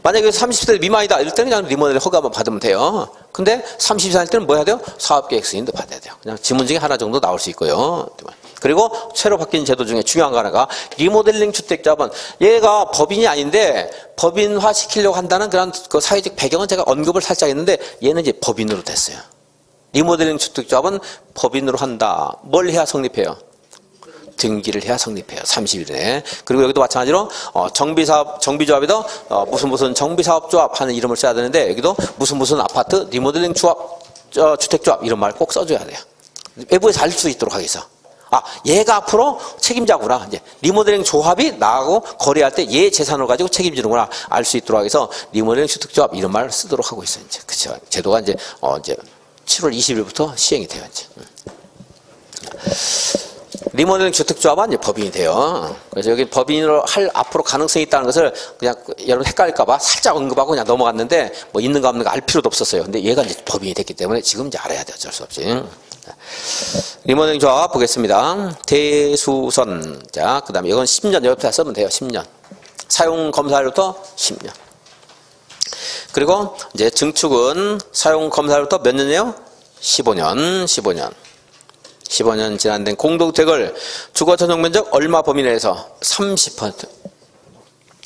만약에 30세 미만이다 이럴 때는 그냥 리모델링 허가만 받으면 돼요. 근데 30살 때는 뭐 해야 돼요? 사업계획 승인도 받아야 돼요. 그냥 지문 중에 하나 정도 나올 수 있고요. 그리고 새로 바뀐 제도 중에 중요한 거 하나가 리모델링 주택조합은 얘가 법인이 아닌데 법인화 시키려고 한다는 그런 그 사회적 배경은 제가 언급을 살짝 했는데 얘는 이제 법인으로 됐어요. 리모델링 주택조합은 법인으로 한다. 뭘 해야 성립해요? 등기를 해야 성립해요. 30일 내에. 그리고 여기도 마찬가지로 정비조합에도 무슨 정비사업조합 하는 이름을 써야 되는데 여기도 무슨 아파트 리모델링 조합 주택조합 이런 말 꼭 써줘야 돼요. 외부에서 알 수 있도록 하기 위해서. 얘가 앞으로 책임자구나. 이제 리모델링 조합이 나하고 거래할 때 얘 재산을 가지고 책임지는구나 알 수 있도록 해서 리모델링 주택조합 이런 말을 쓰도록 하고 있어요. 이제 그쵸. 제도가 이제 7월 20일부터 시행이 돼요. 이제. 리모델링 주택조합은 이제 법인이 돼요. 그래서 여기 법인으로 할 앞으로 가능성이 있다는 것을 그냥 여러분 헷갈릴까봐 살짝 언급하고 그냥 넘어갔는데 뭐 있는가 없는가 알 필요도 없었어요. 근데 얘가 이제 법인이 됐기 때문에 지금 이제 알아야 돼요. 어쩔 수 없이. 리모델링 조합 보겠습니다. 대수선. 자, 그 다음에 이건 10년 옆에 쓰면 돼요. 10년. 사용 검사일부터 10년. 그리고 이제 증축은 사용 검사일부터 몇 년이에요? 15년. 15년 지난 공동주택을 주거 전용 면적 얼마 범위 내에서 30%.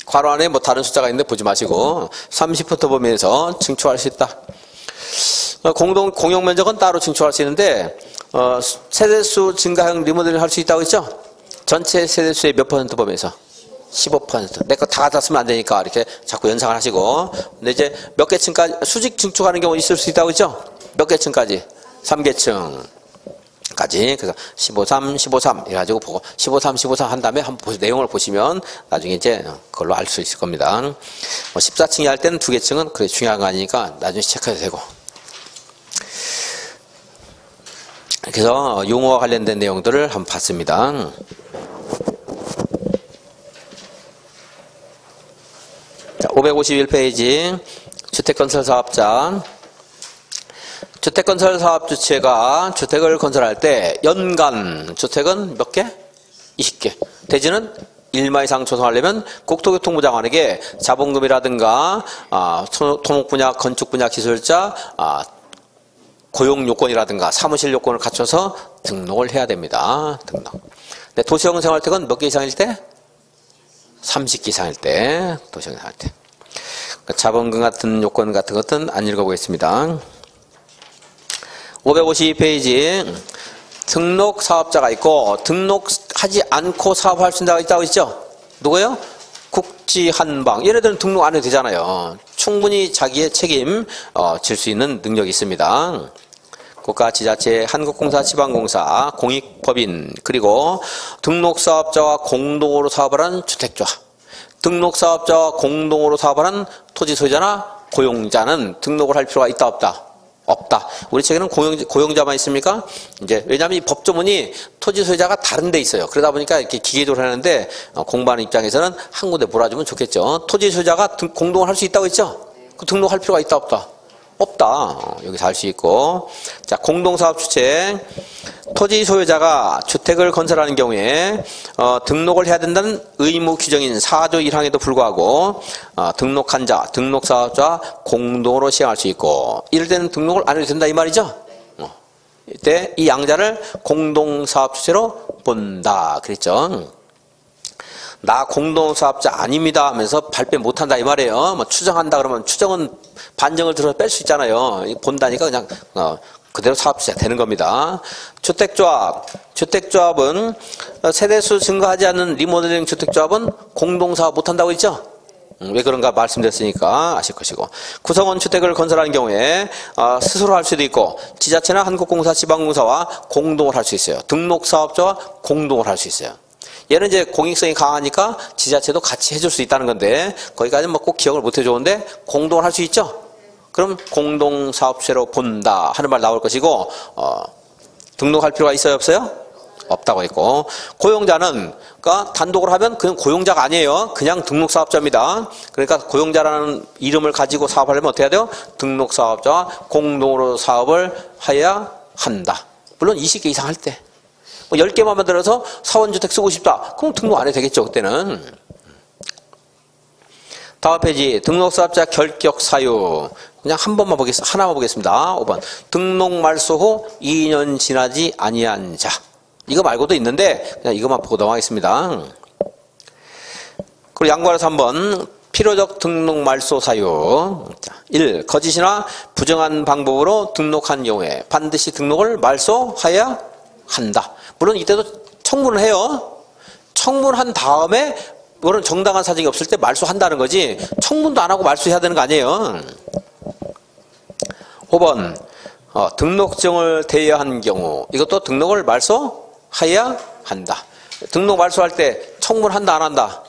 괄호 안에 뭐 다른 숫자가 있는데 보지 마시고 30% 범위 내에서 증축할 수 있다. 공용 면적은 따로 증축할 수 있는데 세대수 증가형 리모델링 할 수 있다고 했죠? 전체 세대수의 몇 퍼센트 범위에서? 15%. 내 거 다 갖다 쓰면 안 되니까 이렇게 자꾸 연상을 하시고. 근데 이제 몇 개 층까지 수직 증축하는 경우 있을 수 있다고 했죠? 몇 개 층까지? 3개층. 까지. 그래서 15.3 이래가지고 보고 15.3 한 다음에 한번 내용을 보시면 나중에 이제 그걸로 알 수 있을 겁니다. 뭐 14층이 할 때는 2개 층은 그래 중요한 거 아니니까 나중에 체크해도 되고. 그래서 용어와 관련된 내용들을 한번 봤습니다. 자, 551페이지 주택건설사업자. 주택건설 사업 주체가 주택을 건설할 때 연간 주택은 몇 개? 20개. 대지는 1마 이상 조성하려면 국토교통부 장관에게 자본금이라든가 토목 분야, 건축 분야 기술자, 고용 요건이라든가 사무실 요건을 갖춰서 등록을 해야 됩니다. 등록. 근데 도시형 생활주택은 몇 개 이상일 때? 30개 이상일 때. 도시형 생활주택. 자본금 같은 요건 같은 것은 안 읽어보겠습니다. 552페이지 등록 사업자가 있고 등록하지 않고 사업할 수 있다고 있죠? 누구요? 국지한방. 얘네들은 등록 안 해도 되잖아요. 충분히 자기의 책임 질 수 있는 능력이 있습니다. 국가, 지자체, 한국공사, 지방공사, 공익법인, 그리고 등록사업자와 공동으로 사업을 하는 주택조합. 등록사업자와 공동으로 사업을 하는 토지소유자나 고용자는 등록을 할 필요가 있다 없다? 없다. 우리 책에는 고용자만 있습니까? 이제 왜냐하면 이 법조문이 토지 소유자가 다른 데 있어요. 그러다 보니까 이렇게 기계적으로 하는데 공부하는 입장에서는 한 군데 몰아주면 좋겠죠. 토지 소유자가 공동을 할 수 있다고 했죠? 그 등록할 필요가 있다 없다? 없다. 여기서 할 수 있고. 자, 공동사업 주체. 토지 소유자가 주택을 건설하는 경우에 등록을 해야 된다는 의무 규정인 4조 1항에도 불구하고 등록한 자, 등록사업자 공동으로 시행할 수 있고 이럴 때는 등록을 안 해도 된다 이 말이죠. 이때 이 양자를 공동사업 주체로 본다 그랬죠. 나 공동사업자 아닙니다 하면서 발표 못한다 이 말이에요. 뭐 추정한다 그러면 추정은 반정을 들어서 뺄 수 있잖아요. 본다니까 그냥 그대로 사업주체가 되는 겁니다. 주택조합은 세대수 증가하지 않는 리모델링 주택조합은 공동사업 못한다고 했죠. 왜 그런가 말씀드렸으니까 아실 것이고, 구성원 주택을 건설하는 경우에 스스로 할 수도 있고 지자체나 한국공사, 지방공사와 공동을 할 수 있어요. 등록사업자와 공동을 할 수 있어요. 얘는 이제 공익성이 강하니까 지자체도 같이 해줄 수 있다는 건데 거기까지는 뭐 꼭 기억을 못 해줬는데 공동을 할 수 있죠. 그럼 공동사업체로 본다 하는 말 나올 것이고, 등록할 필요가 있어요 없어요? 없다고 했고, 고용자는 그러니까 단독으로 하면 그냥 고용자가 아니에요. 그냥 등록사업자입니다. 그러니까 고용자라는 이름을 가지고 사업하려면 어떻게 해야 돼요? 등록사업자와 공동으로 사업을 해야 한다. 물론 20개 이상 할 때. 뭐 10개만 만들어서 사원주택 쓰고 싶다. 그럼 등록 안 해도 되겠죠 그때는. 다음 페이지 등록사업자 결격 사유. 그냥 하나만 보겠습니다. 5번 등록 말소 후 2년 지나지 아니한 자. 이거 말고도 있는데 그냥 이것만 보고 넘어가겠습니다. 그리고 양보하라서 3번 필요적 등록 말소 사유. 1. 거짓이나 부정한 방법으로 등록한 경우에 반드시 등록을 말소해야 한다. 물론 이때도 청문을 해요. 청문한 다음에 그런 정당한 사정이 없을 때 말소한다는 거지 청문도 안 하고 말소해야 되는 거 아니에요. 5번 등록증을 대여한 경우 이것도 등록을 말소해야 한다. 등록 말소할 때 청문한다 안 한다?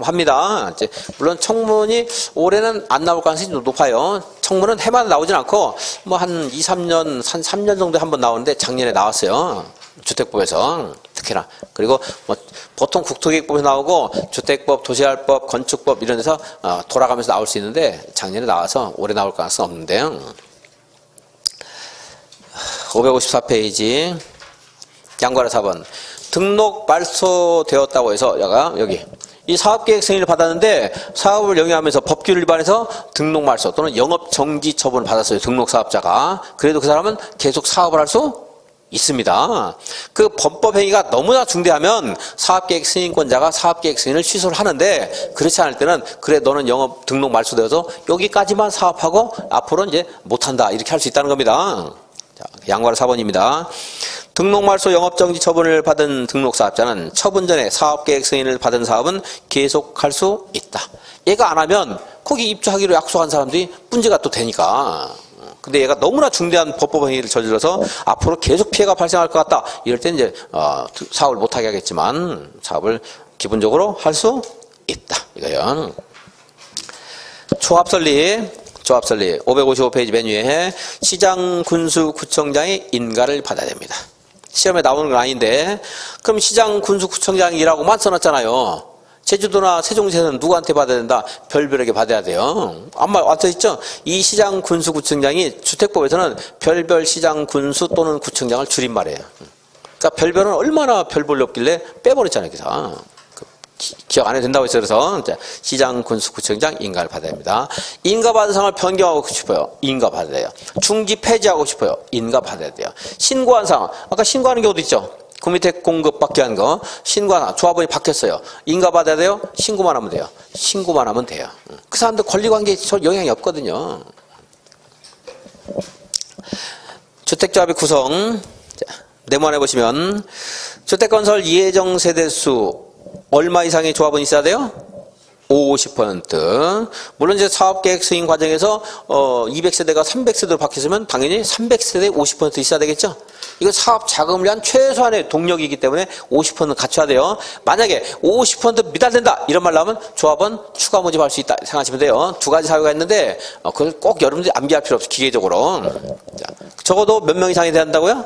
합니다. 이제 물론 청문이 올해는 안 나올 가능성이 높아요. 청문은 해마다 나오진 않고 뭐 한 2, 3년, 한 3년 정도에 한 번 나오는데 작년에 나왔어요. 주택법에서 특히나. 그리고 뭐 보통 국토기획법에서 나오고 주택법, 도시활법, 건축법 이런 데서 돌아가면서 나올 수 있는데 작년에 나와서 올해 나올 가능성은 없는데요. 554페이지 양과라 4번 등록 말소되었다고 해서 여기 이 사업계획 승인을 받았는데 사업을 영위하면서 법규를 위반해서 등록 말소 또는 영업 정지 처분을 받았어요. 등록사업자가. 그래도 그 사람은 계속 사업을 할 수 있습니다. 그 범법 행위가 너무나 중대하면 사업계획 승인권자가 사업계획 승인을 취소를 하는데 그렇지 않을 때는 그래 너는 영업 등록 말소되어서 여기까지만 사업하고 앞으로는 이제 못한다 이렇게 할 수 있다는 겁니다. 자, 양과라 4번입니다. 등록 말소 영업정지 처분을 받은 등록사업자는 처분 전에 사업계획 승인을 받은 사업은 계속할 수 있다. 얘가 안 하면 거기 입주하기로 약속한 사람들이 문제가 또 되니까. 근데 얘가 너무나 중대한 법법 행위를 저질러서 앞으로 계속 피해가 발생할 것 같다. 이럴 때는 이제 사업을 못하게 하겠지만 사업을 기본적으로 할 수 있다. 이거요. 조합설립 555페이지 맨 위에 시장, 군수, 구청장이 인가를 받아야 됩니다. 시험에 나오는 건 아닌데 그럼 시장, 군수, 구청장이라고만 써놨잖아요. 제주도나 세종시에서는 누구한테 받아야 된다? 별별에게 받아야 돼요. 아마 왔어있죠? 이 시장, 군수, 구청장이 주택법에서는 별별 시장, 군수 또는 구청장을 줄임말이에요. 그러니까 별별은 얼마나 별볼이 없길래 빼버렸잖아요. 그래서 기억 안 해도 된다고 했어요. 그래서 시장, 군수, 구청장 인가를 받아야 합니다. 인가 받은 사항을 변경하고 싶어요. 인가 받아야 돼요. 중지 폐지하고 싶어요. 인가 받아야 돼요. 신고한 사항, 아까 신고하는 경우도 있죠. 구미택 공급 받게 한 거 신고하나 조합원이 바뀌었어요. 인가 받아야 돼요? 신고만 하면 돼요. 신고만 하면 돼요. 그 사람들 권리관계에 영향이 없거든요. 주택조합의 구성 네모안에 보시면 주택건설 예정 세대수 얼마 이상의 조합은 있어야 돼요? 50%. 물론 이제 사업계획 승인 과정에서 200세대가 300세대로 바뀌었으면 당연히 300세대 50% 있어야 되겠죠? 이거 사업 자금을 위한 최소한의 동력이기 때문에 50%는 갖춰야 돼요. 만약에 50% 미달된다 이런 말 나오면 조합은 추가 모집할 수 있다 생각하시면 돼요. 두 가지 사유가 있는데 그걸 꼭 여러분들이 암기할 필요 없어 기계적으로. 자, 적어도 몇 명 이상이 돼야 한다고요?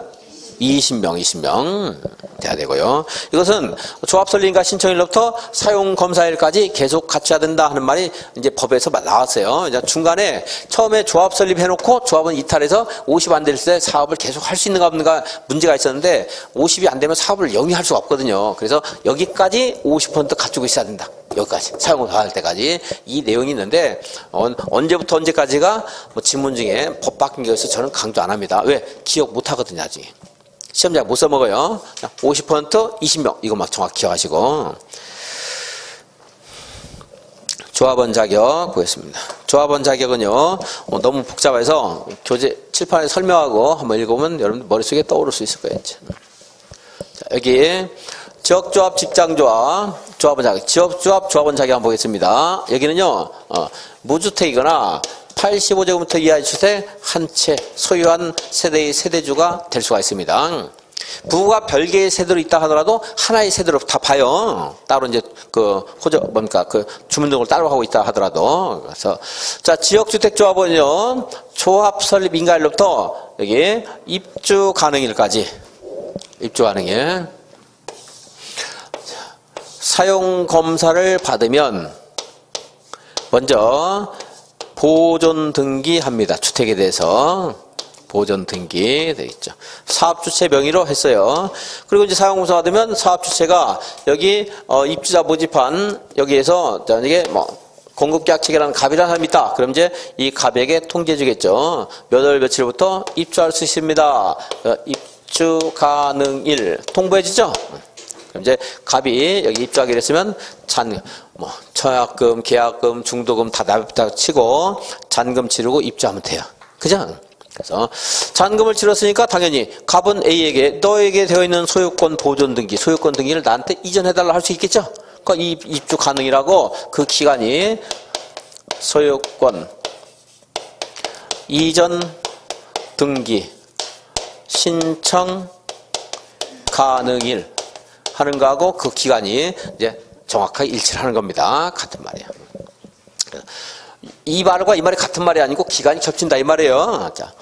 20명 돼야 되고요. 이것은 조합 설립인가 신청일로부터 사용 검사일까지 계속 갖춰야 된다 하는 말이 이제 법에서 나왔어요. 이제 중간에 처음에 조합 설립해놓고 조합은 이탈해서 50 안 될 때 사업을 계속 할 수 있는가 없는가 문제가 있었는데 50이 안 되면 사업을 영위할 수가 없거든요. 그래서 여기까지 50% 갖추고 있어야 된다. 여기까지 사용을 할 때까지 이 내용이 있는데 언제부터 언제까지가 뭐 지문 중에 법 바뀐 게 있어서 저는 강조 안 합니다. 왜? 기억 못 하거든요 아직. 시험장 못 써먹어요. 50% 20명 이거 막 정확히 기억하시고. 조합원 자격 보겠습니다. 조합원 자격은요 너무 복잡해서 교재 칠판에 설명하고 한번 읽어보면 여러분 머릿속에 떠오를 수 있을 거예요. 이제. 자, 여기 지역조합, 직장조합, 조합원 자격, 지역조합, 조합원 자격 한번 보겠습니다. 여기는요 무주택이거나 85제곱미터 이하의 주택 한 채 소유한 세대의 세대주가 될 수가 있습니다. 부부가 별개의 세대로 있다 하더라도 하나의 세대로 다 봐요. 따로 이제 그 그 주민 등록을 따로 하고 있다 하더라도. 그래서 자 지역주택조합원은요 조합 설립 인가일로부터 여기 입주 가능일까지 입주 가능일 사용 검사를 받으면 먼저 보존 등기합니다. 주택에 대해서 보존 등기 돼 있죠. 사업주체 명의로 했어요. 그리고 이제 사용검사 받으면 사업주체가 여기 입주자 모집한 여기에서 이게 뭐 공급계약 체결한 갑이라는 사람이 있다. 그럼 이제 이 갑에게 통지해 주겠죠. 몇 월 며칠부터 입주할 수 있습니다. 입주 가능일 통보해 주죠. 그럼 이제 갑이 여기 입주하기로 했으면 청약금, 계약금, 중도금 다 치고 잔금 치르고 입주하면 돼요. 그죠? 그래서 잔금을 치렀으니까 당연히 갑은 A에게 너에게 되어 있는 소유권 보존 등기, 소유권 등기를 나한테 이전해달라 할 수 있겠죠? 그러니까 이 입주 가능이라고 그 기간이 소유권 이전 등기 신청 가능일 하는 거하고 그 기간이 이제 정확하게 일치를 하는 겁니다. 같은 말이에요. 이 말과 이 말이 같은 말이 아니고 기간이 겹친다 이 말이에요. 자,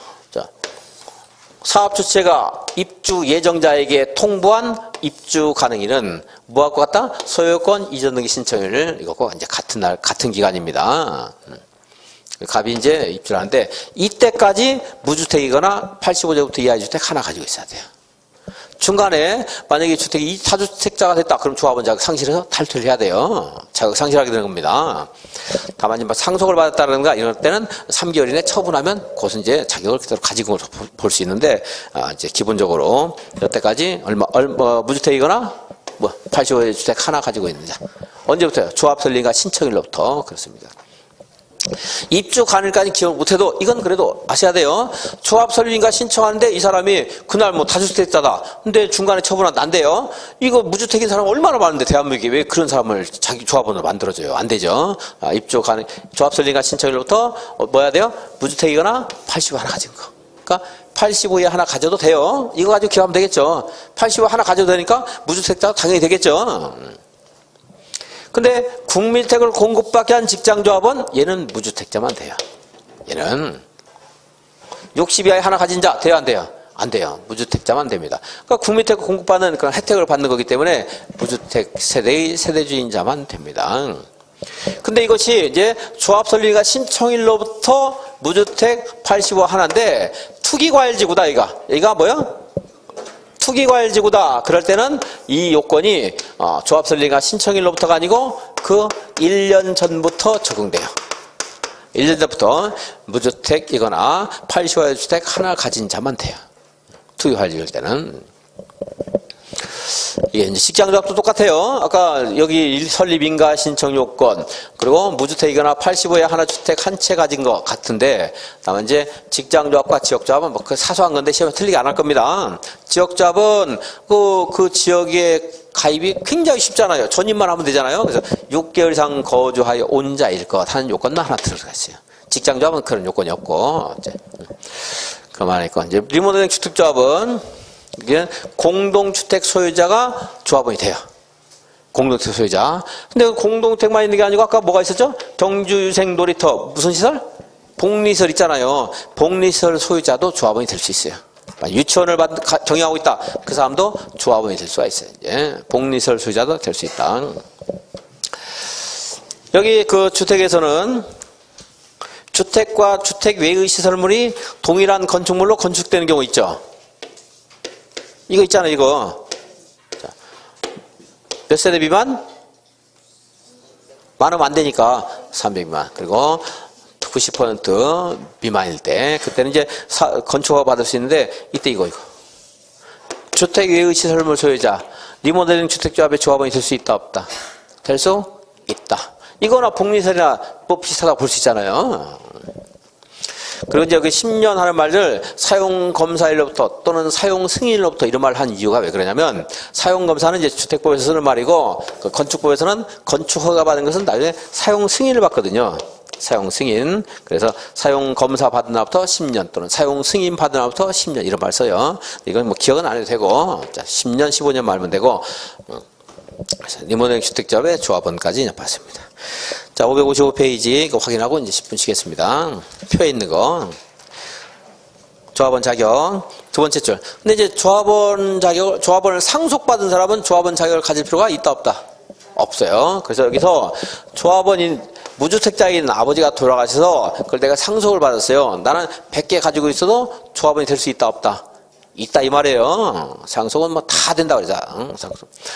사업 주체가 입주 예정자에게 통보한 입주 가능일은 뭐할 것 같다? 소유권 이전 등기 신청일 이거고 이제 같은 기간입니다. 갑이 이제 입주를 하는데 이때까지 무주택이거나 85제곱미터 이하의 주택 하나 가지고 있어야 돼요. 중간에 만약에 주택이 다주택자가 됐다. 그럼 조합원 자격 상실해서 탈퇴를 해야 돼요. 자격 상실하게 되는 겁니다. 다만 이제 상속을 받았다든가 이럴 때는 3개월 이내 처분하면 그것은 이제 자격을 그대로 가지고 볼 수 있는데 이제 기본적으로 여태까지 무주택이거나 85주택 하나 가지고 있는 자. 언제부터요? 조합 설립과 신청일로부터 그렇습니다. 입주 가능일까지 기억 못해도 이건 그래도 아셔야 돼요. 조합 설립인가 신청하는데 이 사람이 그날 다주택자다. 근데 중간에 처분하면 안 돼요. 이거 무주택인 사람 얼마나 많은데 대한민국에 왜 그런 사람을 자기 조합원으로 만들어줘요? 안 되죠. 입주 가능 조합 설립인가 신청일로부터 뭐 해야 돼요? 무주택이거나 85 하나 가진 거. 그러니까 85에 하나 가져도 돼요. 이거 가지고 기억하면 되겠죠. 85 하나 가져도 되니까 무주택자도 당연히 되겠죠. 근데 국민주택을 공급받게 한 직장조합은 얘는 무주택자만 돼요. 얘는 60 이하에 하나 가진 자 돼요 안 돼요? 안 돼요. 무주택자만 됩니다. 그러니까 국민주택 공급받는 그런 혜택을 받는 거기 때문에 무주택 세대의 세대주인자만 됩니다. 근데 이것이 이제 조합 설립과 신청일로부터 무주택 85 하나인데 투기과열지구다 얘가 뭐야? 투기과열지구다. 그럴 때는 이 요건이 조합 설립과 신청일로부터가 아니고 그 1년 전부터 적용돼요. 1년 전부터 무주택이거나 85의 주택 하나 가진 자만 돼요. 투기과열지일 때는. 이게 이제 직장조합도 똑같아요. 아까 여기 설립인가 신청 요건 그리고 무주택이거나 85에 하나 주택 한 채 가진 것 같은데 다만 이제 직장조합과 지역조합은 그 사소한 건데 시험에 틀리게 안 할 겁니다. 지역조합은 그 지역의 가입이 굉장히 쉽잖아요. 전입만 하면 되잖아요. 그래서 6개월 이상 거주하여 온 자일 것 하는 요건만 하나 들어가 있어요. 직장조합은 그런 요건이 없고 그만하니까 이제 리모델링 주택조합은 이게 공동주택 소유자가 조합원이 돼요. 공동주택 소유자. 근데 공동주택만 있는 게 아니고 아까 뭐가 있었죠? 경주유생 놀이터 무슨 시설? 복리시설 있잖아요. 복리시설 소유자도 조합원이 될 수 있어요. 유치원을 경영하고 있다. 그 사람도 조합원이 될 수가 있어요. 이제 복리시설 소유자도 될 수 있다. 여기 그 주택에서는 주택과 주택 외의 시설물이 동일한 건축물로 건축되는 경우 있죠. 이거 있잖아요, 이거. 자, 몇 세대 미만? 많으면 안 되니까 300 미만. 그리고 90% 미만일 때 그때는 이제 건축허가 받을 수 있는데 이때 이거 주택 외의 시설물 소유자 리모델링 주택조합의 조합원이 될 수 있다 없다? 될 수 있다. 이거나 복리시설이나 뭐 비슷하다고 볼 수 있잖아요. 그리고 이제 그 10년 하는 말들 사용검사일로부터 또는 사용승인일로부터 이런 말을 한 이유가 왜 그러냐면 사용검사는 이제 주택법에서 쓰는 말이고 그 건축법에서는 건축허가 받은 것은 나중에 사용승인을 받거든요. 사용승인. 그래서 사용검사 받은 날부터 10년 또는 사용승인 받은 날부터 10년 이런 말 써요. 이건 뭐 기억은 안 해도 되고 자, 10년 15년 말면 되고 리모델링 주택조합의 조합원까지 봤습니다. 자, 555페이지 이거 확인하고 이제 10분 쉬겠습니다. 표에 있는 거. 조합원 자격. 두 번째 줄. 근데 이제 조합원을 상속받은 사람은 조합원 자격을 가질 필요가 있다 없다? 없어요. 그래서 여기서 조합원인 무주택자인 아버지가 돌아가셔서 그걸 내가 상속을 받았어요. 나는 100개 가지고 있어도 조합원이 될 수 있다 없다? 있다 이 말이에요. 상속은 뭐 다 된다 그러자.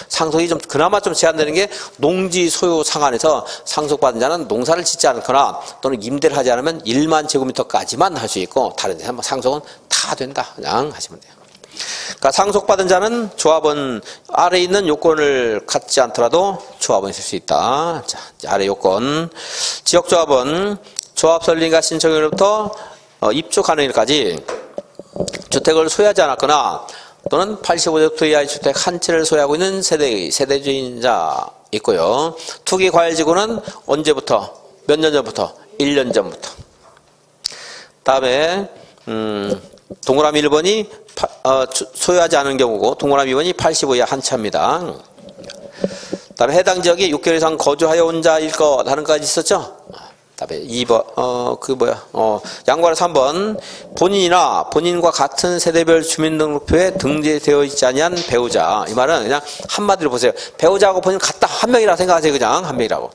상속이 좀 그나마 좀 제한되는 게 농지 소유 상한에서 상속받은 자는 농사를 짓지 않거나 또는 임대를 하지 않으면 1만 제곱미터까지만 할 수 있고 다른 데는 상속은 다 된다. 그냥 하시면 돼요. 그러니까 상속받은 자는 조합원 아래에 있는 요건을 갖지 않더라도 조합원이 될 수 있다. 자, 아래 요건. 지역조합원 조합 설립과 신청일로부터 입주 가능일까지 주택을 소유하지 않았거나 또는 85제곱미터 이하의 주택 한 채를 소유하고 있는 세대주인자 있고요. 투기 과열지구는 언제부터? 몇 년 전부터? 1년 전부터. 다음에 동그라미 1번이 소유하지 않은 경우고 동그라미 2번이 85 이하 한 채입니다. 다음에 해당 지역에 6개월 이상 거주하여 온 자일 것 하는 것까지 있었죠? 다음에 2번, 양과로 3번. 본인이나 본인과 같은 세대별 주민등록표에 등재되어 있지 아니한 배우자. 이 말은 그냥 한마디로 보세요. 배우자하고 본인 같다. 한 명이라 생각하세요. 그냥 한 명이라고.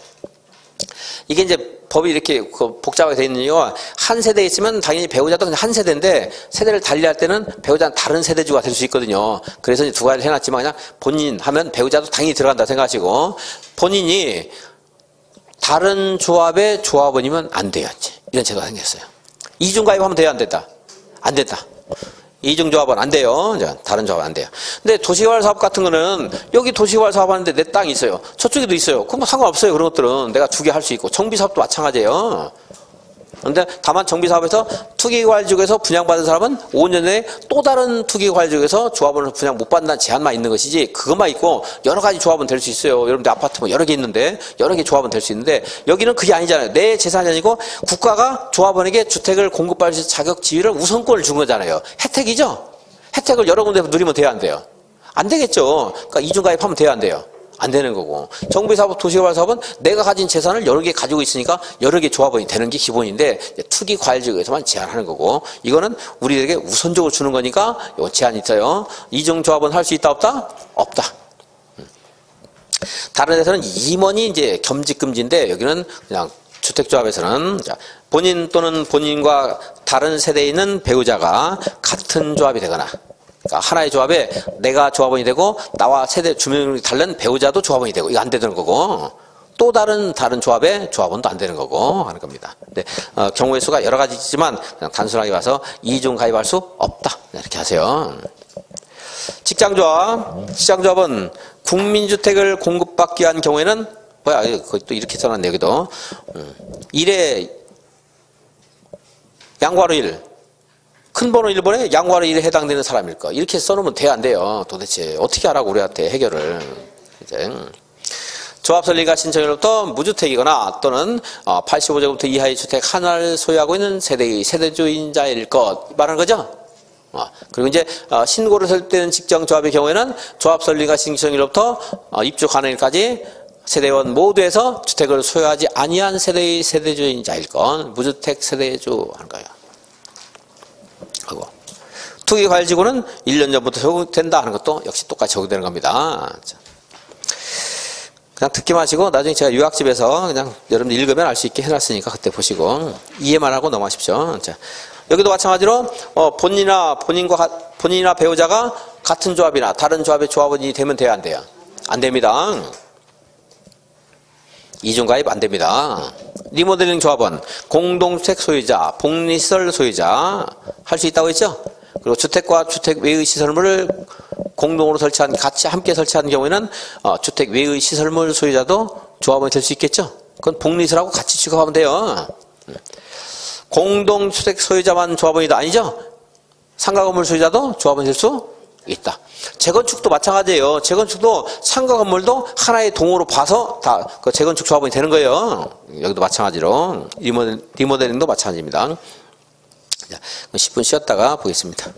이게 이제 법이 이렇게 복잡하게 되어 있는 이유가 한 세대에 있으면 당연히 배우자도 그냥 한 세대인데 세대를 달리할 때는 배우자는 다른 세대주가 될 수 있거든요. 그래서 이제 두 가지를 해놨지만 그냥 본인 하면 배우자도 당연히 들어간다 생각하시고 본인이 다른 조합의 조합원이면 안 돼요. 이런 제도가 생겼어요. 이중가입하면 돼요? 안 된다? 안 된다. 이중조합은 안 돼요. 다른 조합은 안 돼요. 근데 도시개발 사업 같은 거는 여기 도시개발 사업 하는데 내 땅이 있어요. 저쪽에도 있어요. 그럼 뭐 상관없어요. 그런 것들은 내가 두 개 할 수 있고 정비사업도 마찬가지예요. 그런데 다만 정비사업에서 투기과열지구에서 분양받은 사람은 5년 내에 또 다른 투기과열지구에서 조합원을 분양 못 받는다는 제한만 있는 것이지 그것만 있고 여러 가지 조합은 될 수 있어요. 여러분들 아파트 뭐 여러 개 있는데 여러 개 조합은 될 수 있는데 여기는 그게 아니잖아요. 내 재산이 아니고 국가가 조합원에게 주택을 공급할 수 있는 자격 지위를 우선권을 준 거잖아요. 혜택이죠. 혜택을 여러 군데서 누리면 돼야 안 돼요? 안 되겠죠. 그러니까 이중가입하면 돼야 안 돼요? 안 되는 거고. 정비사업, 도시개발 사업은 내가 가진 재산을 여러 개 가지고 있으니까 여러 개 조합원이 되는 게 기본인데 투기 과열지구에서만 제한하는 거고 이거는 우리에게 우선적으로 주는 거니까 요 제한이 있어요. 이중 조합원 할 수 있다 없다? 없다. 다른 데서는 임원이 이제 겸직금지인데 여기는 그냥 주택조합에서는 본인 또는 본인과 다른 세대에 있는 배우자가 같은 조합이 되거나 그러니까 하나의 조합에 내가 조합원이 되고 나와 세대 주민이 다른 배우자도 조합원이 되고 이거 안 되는 거고 또 다른 조합의 조합원도 안 되는 거고 하는 겁니다. 근데 경우의 수가 여러 가지 있지만 그냥 단순하게 봐서 이중 가입할 수 없다 이렇게 하세요. 직장조합은 국민주택을 공급받기 위한 경우에는 또 이렇게 써놨네 여기도 1에 양과로 1 큰 번호 1번에 양과로 1에 해당되는 사람일 거. 이렇게 써놓으면 돼야 안 돼요. 도대체 어떻게 하라고 우리한테 해결을. 이제 조합 설립과 신청일로부터 무주택이거나 또는 85제곱미터 이하의 주택 하나를 소유하고 있는 세대주인자일 것 말하는 거죠. 그리고 이제 신고를 설립되는 직장조합의 경우에는 조합 설립과 신청일로부터 입주 가능일까지 세대원 모두에서 주택을 소유하지 아니한 세대의 세대주인자일 것. 무주택 세대주 하는 거예요. 하고 투기 과열지구는 1년 전부터 적용된다 하는 것도 역시 똑같이 적용되는 겁니다. 자. 그냥 듣기만 하시고 나중에 제가 요약집에서 그냥 여러분들 읽으면 알 수 있게 해놨으니까 그때 보시고 이해만 하고 넘어가십시오. 자, 여기도 마찬가지로 본인이나 배우자가 같은 조합이나 다른 조합의 조합원이 되면 돼야 안 돼요? 안 됩니다. 이중가입 안 됩니다. 리모델링 조합원, 공동주택 소유자, 복리시설 소유자 할 수 있다고 했죠? 그리고 주택과 주택 외의 시설물을 공동으로 설치한, 같이 함께 설치한 경우에는 주택 외의 시설물 소유자도 조합원이 될 수 있겠죠? 그건 복리시설하고 같이 취급하면 돼요. 공동주택 소유자만 조합원이다 아니죠? 상가 건물 소유자도 조합원이 될 수 있다. 재건축도 마찬가지예요. 재건축도 상가 건물도 하나의 동으로 봐서 다 그 재건축 조합원이 되는 거예요. 여기도 마찬가지로 리모델링도 마찬가지입니다. 10분 쉬었다가 보겠습니다.